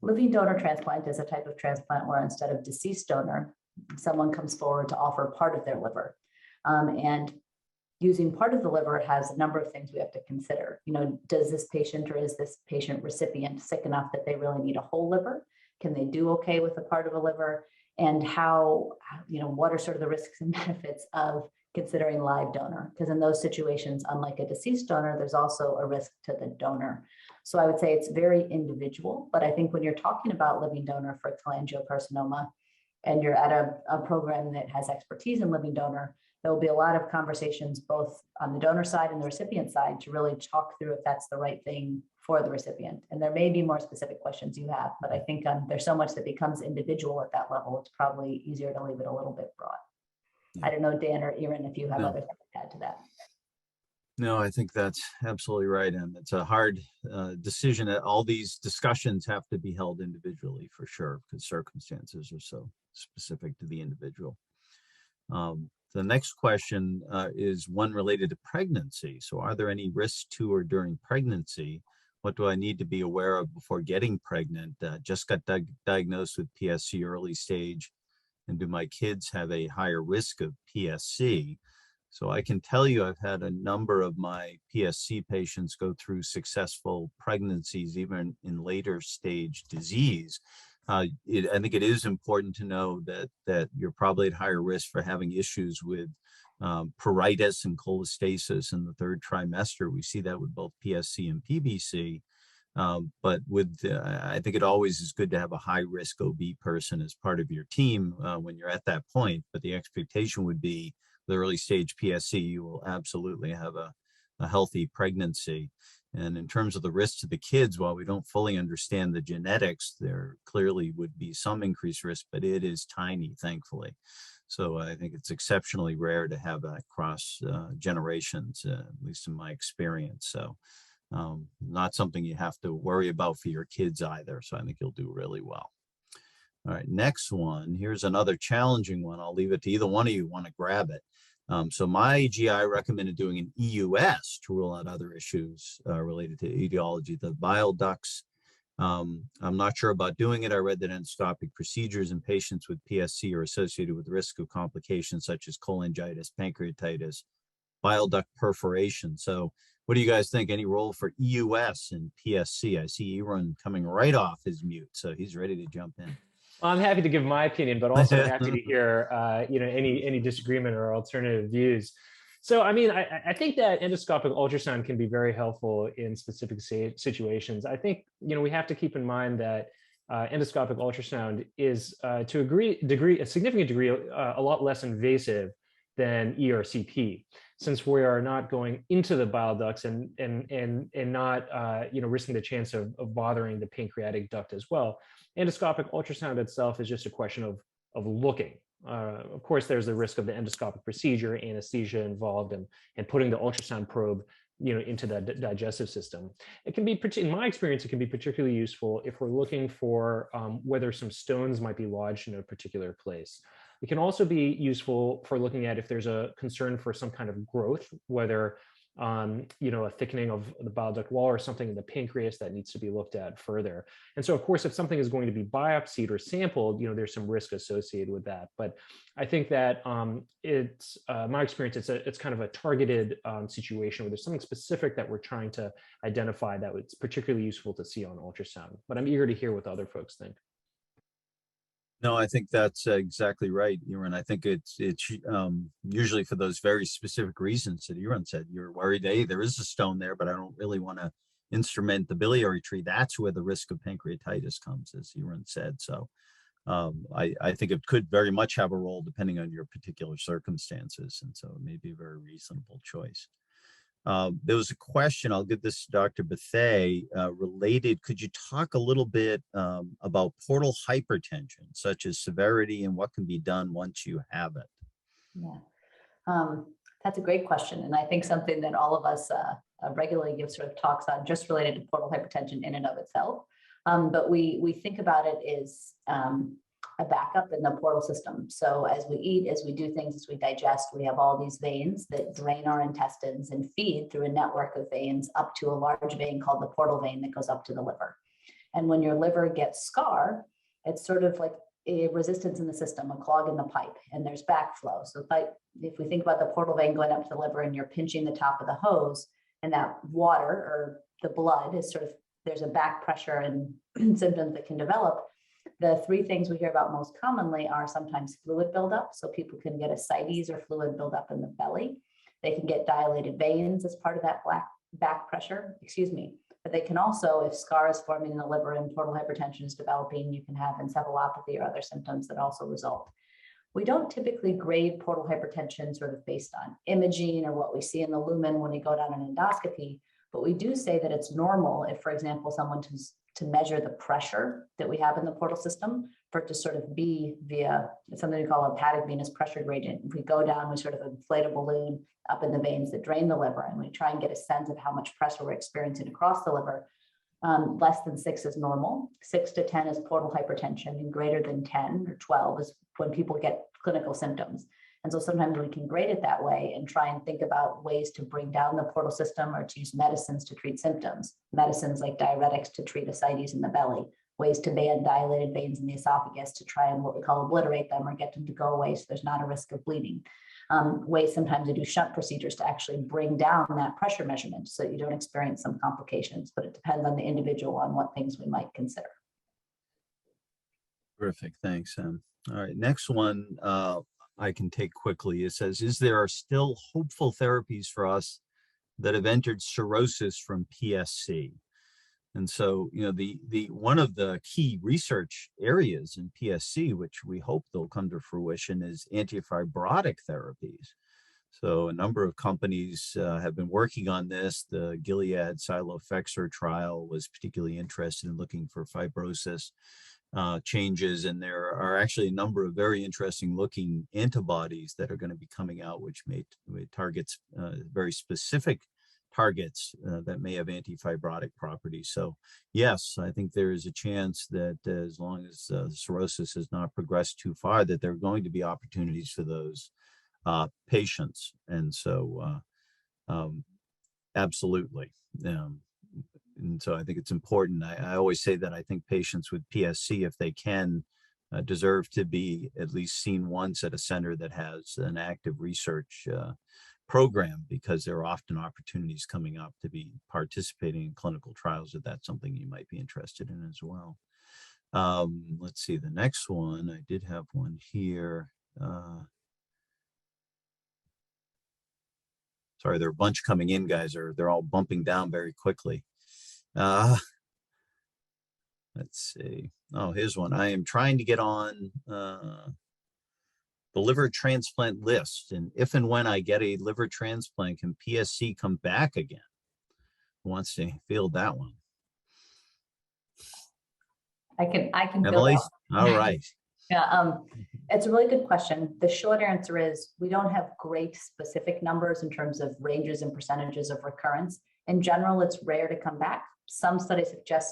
Living donor transplant is a type of transplant where instead of deceased donor, someone comes forward to offer part of their liver. And using part of the liver has a number of things we have to consider. Does this patient or is this patient recipient sick enough that they really need a whole liver? Can they do okay with a part of a liver? And what are sort of the risks and benefits of considering live donor? Because in those situations, unlike a deceased donor, there's also a risk to the donor. So I would say it's very individual, but I think when you're talking about living donor for cholangiocarcinoma, and you're at a program that has expertise in living donor, there will be a lot of conversations both on the donor side and the recipient side to really talk through if that's the right thing for the recipient. And there may be more specific questions you have, but I think there's so much that becomes individual at that level. It's probably easier to leave it a little bit broad. I don't know, Dan or Irun, if you have other things to add to that. No, I think that's absolutely right. And it's a hard decision that all these discussions have to be held individually for sure, because circumstances are so specific to the individual. The next question is one related to pregnancy. So are there any risks to or during pregnancy? What do I need to be aware of before getting pregnant? Just got diagnosed with PSC early stage. And do my kids have a higher risk of PSC? So I can tell you I've had a number of my PSC patients go through successful pregnancies, even in later stage disease. I think it is important to know that you're probably at higher risk for having issues with pruritus and cholestasis in the third trimester. We see that with both PSC and PBC. But I think it always is good to have a high risk OB person as part of your team when you're at that point. But the expectation would be the early stage PSC, you will absolutely have a healthy pregnancy. And in terms of the risk to the kids, while we don't fully understand the genetics, there clearly would be some increased risk, but it is tiny, thankfully. So I think it's exceptionally rare to have that cross generations, at least in my experience. So not something you have to worry about for your kids either. So I think you'll do really well. All right, next one. Here's another challenging one. I'll leave it to either one of you want to grab it. So my GI recommended doing an EUS to rule out other issues related to etiology, the bile ducts. I'm not sure about doing it. I read that endoscopic procedures in patients with PSC are associated with risk of complications such as cholangitis, pancreatitis, bile duct perforation. So what do you guys think? Any role for EUS and PSC? I see Irun coming right off his mute, so he's ready to jump in. Well, I'm happy to give my opinion, but also happy to hear any disagreement or alternative views. So, I mean, I think that endoscopic ultrasound can be very helpful in specific situations. I think we have to keep in mind that endoscopic ultrasound is to a significant degree a lot less invasive than ERCP, since we are not going into the bile ducts and not risking the chance of bothering the pancreatic duct as well. Endoscopic ultrasound itself is just a question of looking. Of course, there's the risk of the endoscopic procedure, anesthesia involved, and putting the ultrasound probe into the digestive system. It can be, in my experience, it can be particularly useful if we're looking for whether some stones might be lodged in a particular place. It can also be useful for looking at if there's a concern for some kind of growth, whether a thickening of the bile duct wall or something in the pancreas that needs to be looked at further. And so, of course, if something is going to be biopsied or sampled, there's some risk associated with that. But I think that it's my experience, it's kind of a targeted situation where there's something specific that we're trying to identify that it's particularly useful to see on ultrasound. But I'm eager to hear what other folks think. No, I think that's exactly right, Irun. I think it's usually for those very specific reasons that Irun said. You're worried, hey, there is a stone there, but I don't really want to instrument the biliary tree. That's where the risk of pancreatitis comes, as Irun said. So I think it could very much have a role depending on your particular circumstances. And so it may be a very reasonable choice. There was a question, I'll give this to Dr. Bethea, related. Could you talk a little bit about portal hypertension, such as severity and what can be done once you have it? Yeah, that's a great question. And I think something that all of us regularly give sort of talks on just related to portal hypertension in and of itself. But we think about it as a backup in the portal system. So as we eat, as we do things, as we digest, we have all these veins that drain our intestines and feed through a network of veins up to a large vein called the portal vein that goes up to the liver. And when your liver gets scarred, it's sort of like a resistance in the system, a clog in the pipe, and there's backflow. So if we think about the portal vein going up to the liver and you're pinching the top of the hose, and that water or the blood is sort of, there's a back pressure and symptoms that can develop. The three things we hear about most commonly are sometimes fluid buildup. So people can get ascites or fluid buildup in the belly. They can get dilated veins as part of that back pressure. But they can also, if scar is forming in the liver and portal hypertension is developing, you can have encephalopathy or other symptoms that also result. We don't typically grade portal hypertension sort of based on imaging or what we see in the lumen when we go down an endoscopy, but we do say that it's normal if, for example, someone to measure the pressure that we have in the portal system for it to sort of be via something we call a hepatic venous pressure gradient. If we go down, we sort of inflate a balloon up in the veins that drain the liver, and we try and get a sense of how much pressure we're experiencing across the liver. Less than 6 is normal, 6 to 10 is portal hypertension, and greater than 10 or 12 is when people get clinical symptoms. And so sometimes we can grade it that way and try and think about ways to bring down the portal system or to use medicines to treat symptoms. Medicines like diuretics to treat ascites in the belly, ways to ban dilated veins in the esophagus to try and what we call obliterate them or get them to go away so there's not a risk of bleeding. Ways sometimes to do shunt procedures to actually bring down that pressure measurement so that you don't experience some complications, but it depends on the individual on what things we might consider. Terrific, thanks, Sam. All right, next one I can take quickly. It says, is there still hopeful therapies for us that have entered cirrhosis from PSC? And so, you know, the one of the key research areas in PSC, which we hope they'll come to fruition, is antifibrotic therapies. So a number of companies have been working on this. The Gilead Silofexor trial was particularly interested in looking for fibrosis changes, and there are actually a number of very interesting looking antibodies that are going to be coming out, which may targets very specific targets that may have antifibrotic properties. So yes, I think there is a chance that as long as cirrhosis has not progressed too far, that there are going to be opportunities for those patients. And so absolutely. And so I think it's important. I always say that I think patients with PSC, if they can, deserve to be at least seen once at a center that has an active research program, because there are often opportunities coming up to be participating in clinical trials if that's something you might be interested in as well. Let's see, the next one, I did have one here. Sorry, there are a bunch coming in, guys, or they're all bumping down very quickly. Let's see. Oh, here's one. I am trying to get on the liver transplant list, and if and when I get a liver transplant, can PSC come back again? Who wants to field that one? I can Emily? field that. All right. Yeah, it's a really good question. The short answer is we don't have great specific numbers in terms of ranges and percentages of recurrence. In general, it's rare to come back. Some studies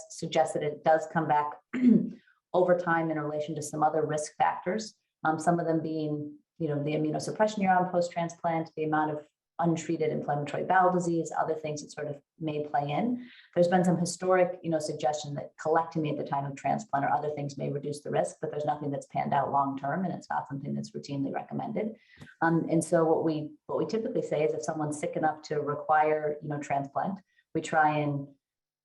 suggest that it does come back over time in relation to some other risk factors. Some of them being, the immunosuppression you're on post-transplant, the amount of untreated inflammatory bowel disease, other things that sort of may play in. There's been some historic, suggestion that colectomy at the time of transplant or other things may reduce the risk, but there's nothing that's panned out long-term, and it's not something that's routinely recommended. And so what we typically say is if someone's sick enough to require, transplant, we try and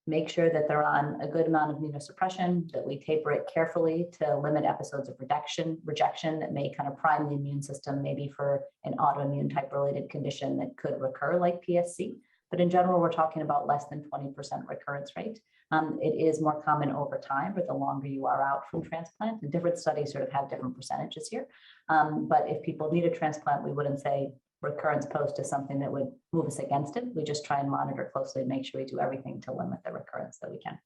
make sure that they're on a good amount of immunosuppression, that we taper it carefully to limit episodes of rejection that may kind of prime the immune system, maybe for an autoimmune type related condition that could recur like PSC. But in general, we're talking about less than 20% recurrence rate. It is more common over time, but the longer you are out from transplant, and different studies sort of have different percentages here. But if people need a transplant, we wouldn't say recurrence post is something that would move us against it. We just try and monitor closely and make sure we do everything to limit the recurrence that we can.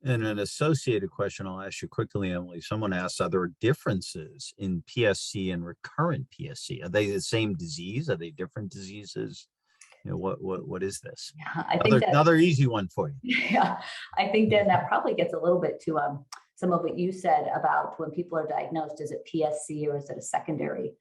And an associated question I'll ask you quickly, Emily. Someone asked, are there differences in PSC and recurrent PSC? Are they the same disease? Are they different diseases? What is this? Yeah, I think another easy one for you. Yeah, I think then that probably gets a little bit to some of what you said about when people are diagnosed, is it PSC or is it a secondary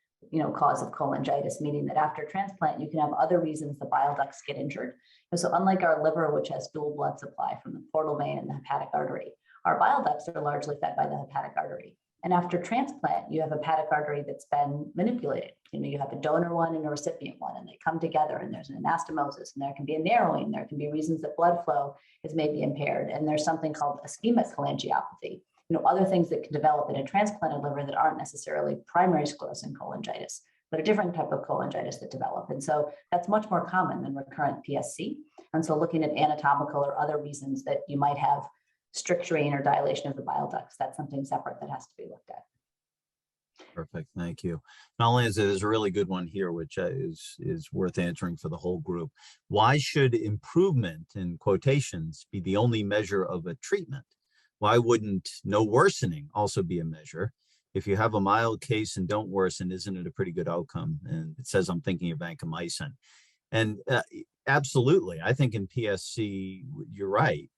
cause of cholangitis, meaning that after transplant, you can have other reasons the bile ducts get injured. And so unlike our liver, which has dual blood supply from the portal vein and the hepatic artery, our bile ducts are largely fed by the hepatic artery. And after transplant, you have a hepatic artery that's been manipulated. You have a donor one and a recipient one, and they come together, and there's an anastomosis, and there can be a narrowing. There can be reasons that blood flow is maybe impaired. And there's something called ischemic cholangiopathy. Other things that can develop in a transplanted liver that aren't necessarily primary sclerosing cholangitis, but a different type of cholangitis that develop. And so that's much more common than recurrent PSC. And so looking at anatomical or other reasons that you might have strict drain or dilation of the bile ducts, that's something separate that has to be looked at. Perfect. Thank you. Not only is it a really good one here, which is worth answering for the whole group. Why should improvement in quotations be the only measure of a treatment? Why wouldn't no worsening also be a measure? If you have a mild case and don't worsen, isn't it a pretty good outcome? And it says I'm thinking of vancomycin. And absolutely, I think in PSC, you're right.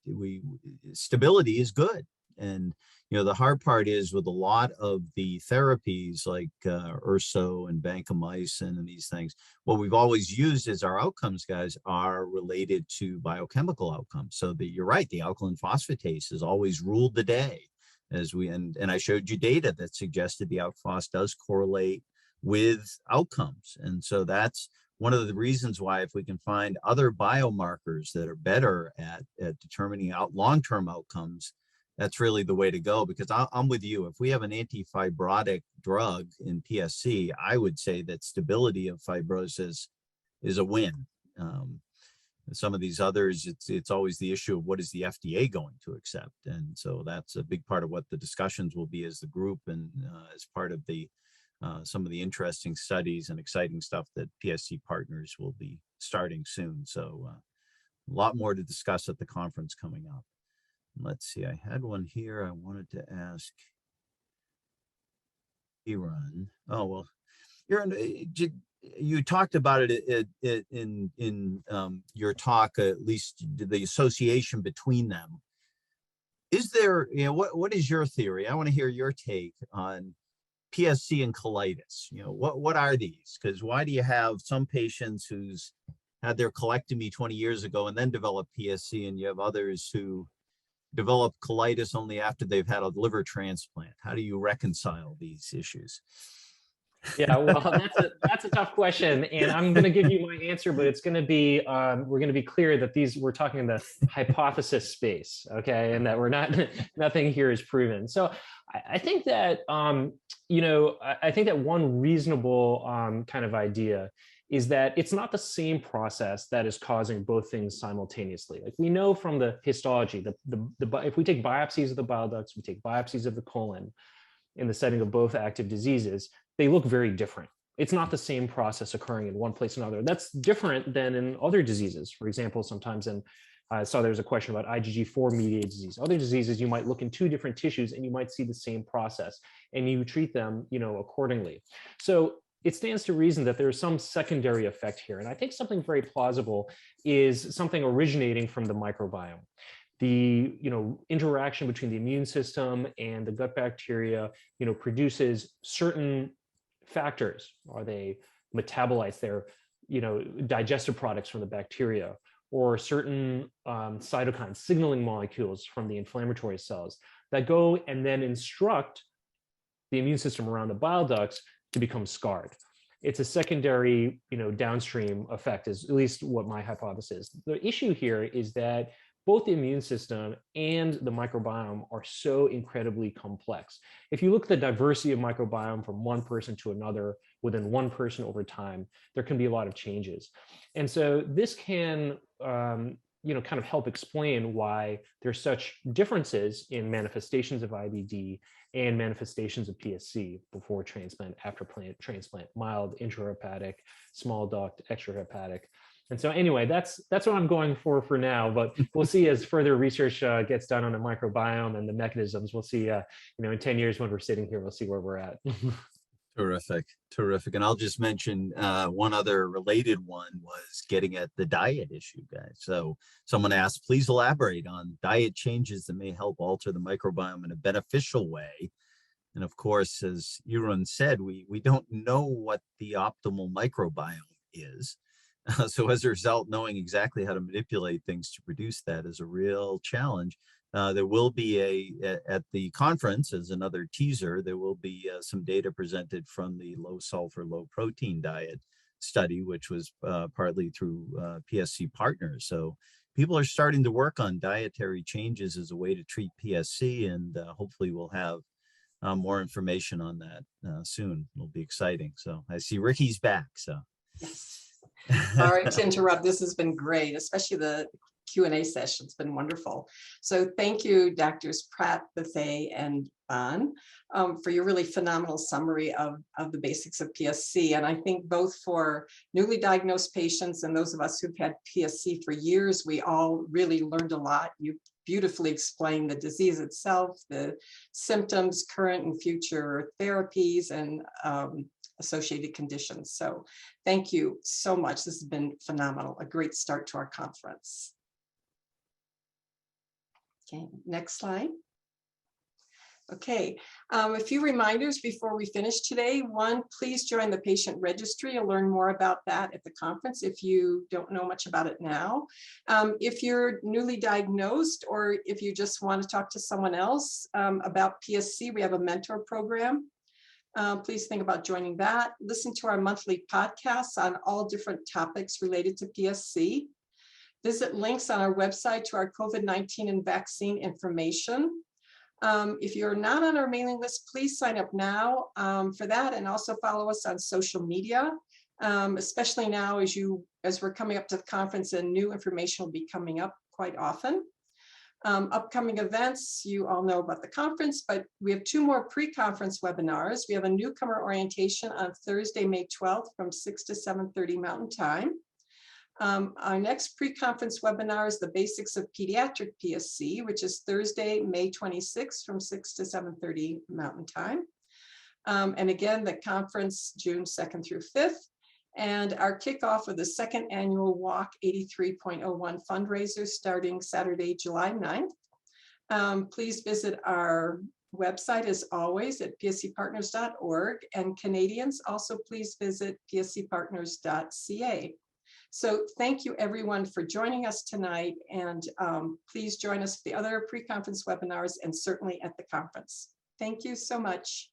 Stability is good. And the hard part is with a lot of the therapies like urso and vancomycin and these things, what we've always used as our outcomes, guys, are related to biochemical outcomes. So you're right, the alkaline phosphatase has always ruled the day. And I showed you data that suggested the alk-phos does correlate with outcomes. And so that's one of the reasons why, if we can find other biomarkers that are better at determining long-term outcomes, that's really the way to go. Because I'm with you. If we have an anti-fibrotic drug in PSC, I would say that stability of fibrosis is a win. Some of these others, it's always the issue of what is the FDA going to accept. And so that's a big part of what the discussions will be as the group and as part of the some of the interesting studies and exciting stuff that PSC partners will be starting soon. So a lot more to discuss at the conference coming up. Let's see, I had one here I wanted to ask Irun. Oh, well, Irun, you talked about it in your talk, at least the association between them. Is there, what is your theory? I want to hear your take on PSC and colitis. What are these? Because why do you have some patients who's had their colectomy 20 years ago and then develop PSC, and you have others who develop colitis only after they've had a liver transplant? How do you reconcile these issues? Yeah, well, that's a tough question, and I'm going to give you my answer, but it's going to be we're going to be clear that we're talking in the hypothesis space, okay, and that we're nothing here is proven. So I think that I think that one reasonable kind of idea is that it's not the same process that is causing both things simultaneously. Like we know from the histology, if we take biopsies of the bile ducts, we take biopsies of the colon in the setting of both active diseases, they look very different. It's not the same process occurring in one place and another. That's different than in other diseases. For example, sometimes I saw there's a question about IgG4 mediated disease. Other diseases, you might look in two different tissues and you might see the same process and you treat them, accordingly. So it stands to reason that there is some secondary effect here. And I think something very plausible is something originating from the microbiome. The interaction between the immune system and the gut bacteria, produces certain factors. Are they metabolites? They're, digestive products from the bacteria, or certain cytokine signaling molecules from the inflammatory cells that go and then instruct the immune system around the bile ducts to become scarred. It's a secondary, downstream effect, is at least what my hypothesis is. The issue here is that both the immune system and the microbiome are so incredibly complex. If you look at the diversity of microbiome from one person to another within one person over time, there can be a lot of changes. And so this can, kind of help explain why there's such differences in manifestations of IBD and manifestations of PSC before transplant, after transplant, mild, intrahepatic, small duct, extrahepatic. And so anyway, that's what I'm going for now, but we'll see as further research gets done on the microbiome and the mechanisms. We'll see, in 10 years when we're sitting here, we'll see where we're at. Terrific. And I'll just mention one other related one was getting at the diet issue, guys. So someone asked, please elaborate on diet changes that may help alter the microbiome in a beneficial way. And of course, as Irun said, we don't know what the optimal microbiome is. So as a result, knowing exactly how to manipulate things to produce that is a real challenge. There will be at the conference, as another teaser, there will be some data presented from the low sulfur, low protein diet study, which was partly through PSC partners. So people are starting to work on dietary changes as a way to treat PSC, and hopefully we'll have more information on that soon. It'll be exciting. So I see Ricky's back. So. Yes. Sorry to interrupt. This has been great, especially the Q&A session. It's been wonderful. So thank you, Doctors Pratt, Bethea, and Bhan, for your really phenomenal summary of the basics of PSC. And I think both for newly diagnosed patients and those of us who've had PSC for years, we all really learned a lot. You beautifully explained the disease itself, the symptoms, current and future therapies, and associated conditions. So thank you so much. This has been phenomenal. A great start to our conference. Okay, next slide. Okay, a few reminders before we finish today. One, please join the patient registry and learn more about that at the conference if you don't know much about it now. If you're newly diagnosed or if you just want to talk to someone else about PSC, we have a mentor program. Please think about joining that. Listen to our monthly podcasts on all different topics related to PSC. Visit links on our website to our COVID-19 and vaccine information. If you're not on our mailing list, please sign up now for that, and also follow us on social media, especially now as we're coming up to the conference and new information will be coming up quite often. Upcoming events, you all know about the conference, but we have 2 more pre-conference webinars. We have a newcomer orientation on Thursday, May 12th from 6 to 7:30 Mountain Time. Our next pre-conference webinar is the basics of pediatric PSC, which is Thursday, May 26th from 6 to 7:30 Mountain Time. And again, the conference June 2nd through 5th. And our kickoff of the 2nd annual Walk 83.01 fundraiser starting Saturday, July 9th. Please visit our website as always at pscpartners.org, and Canadians also please visit pscpartners.ca. So thank you everyone for joining us tonight, and please join us for the other pre-conference webinars and certainly at the conference. Thank you so much.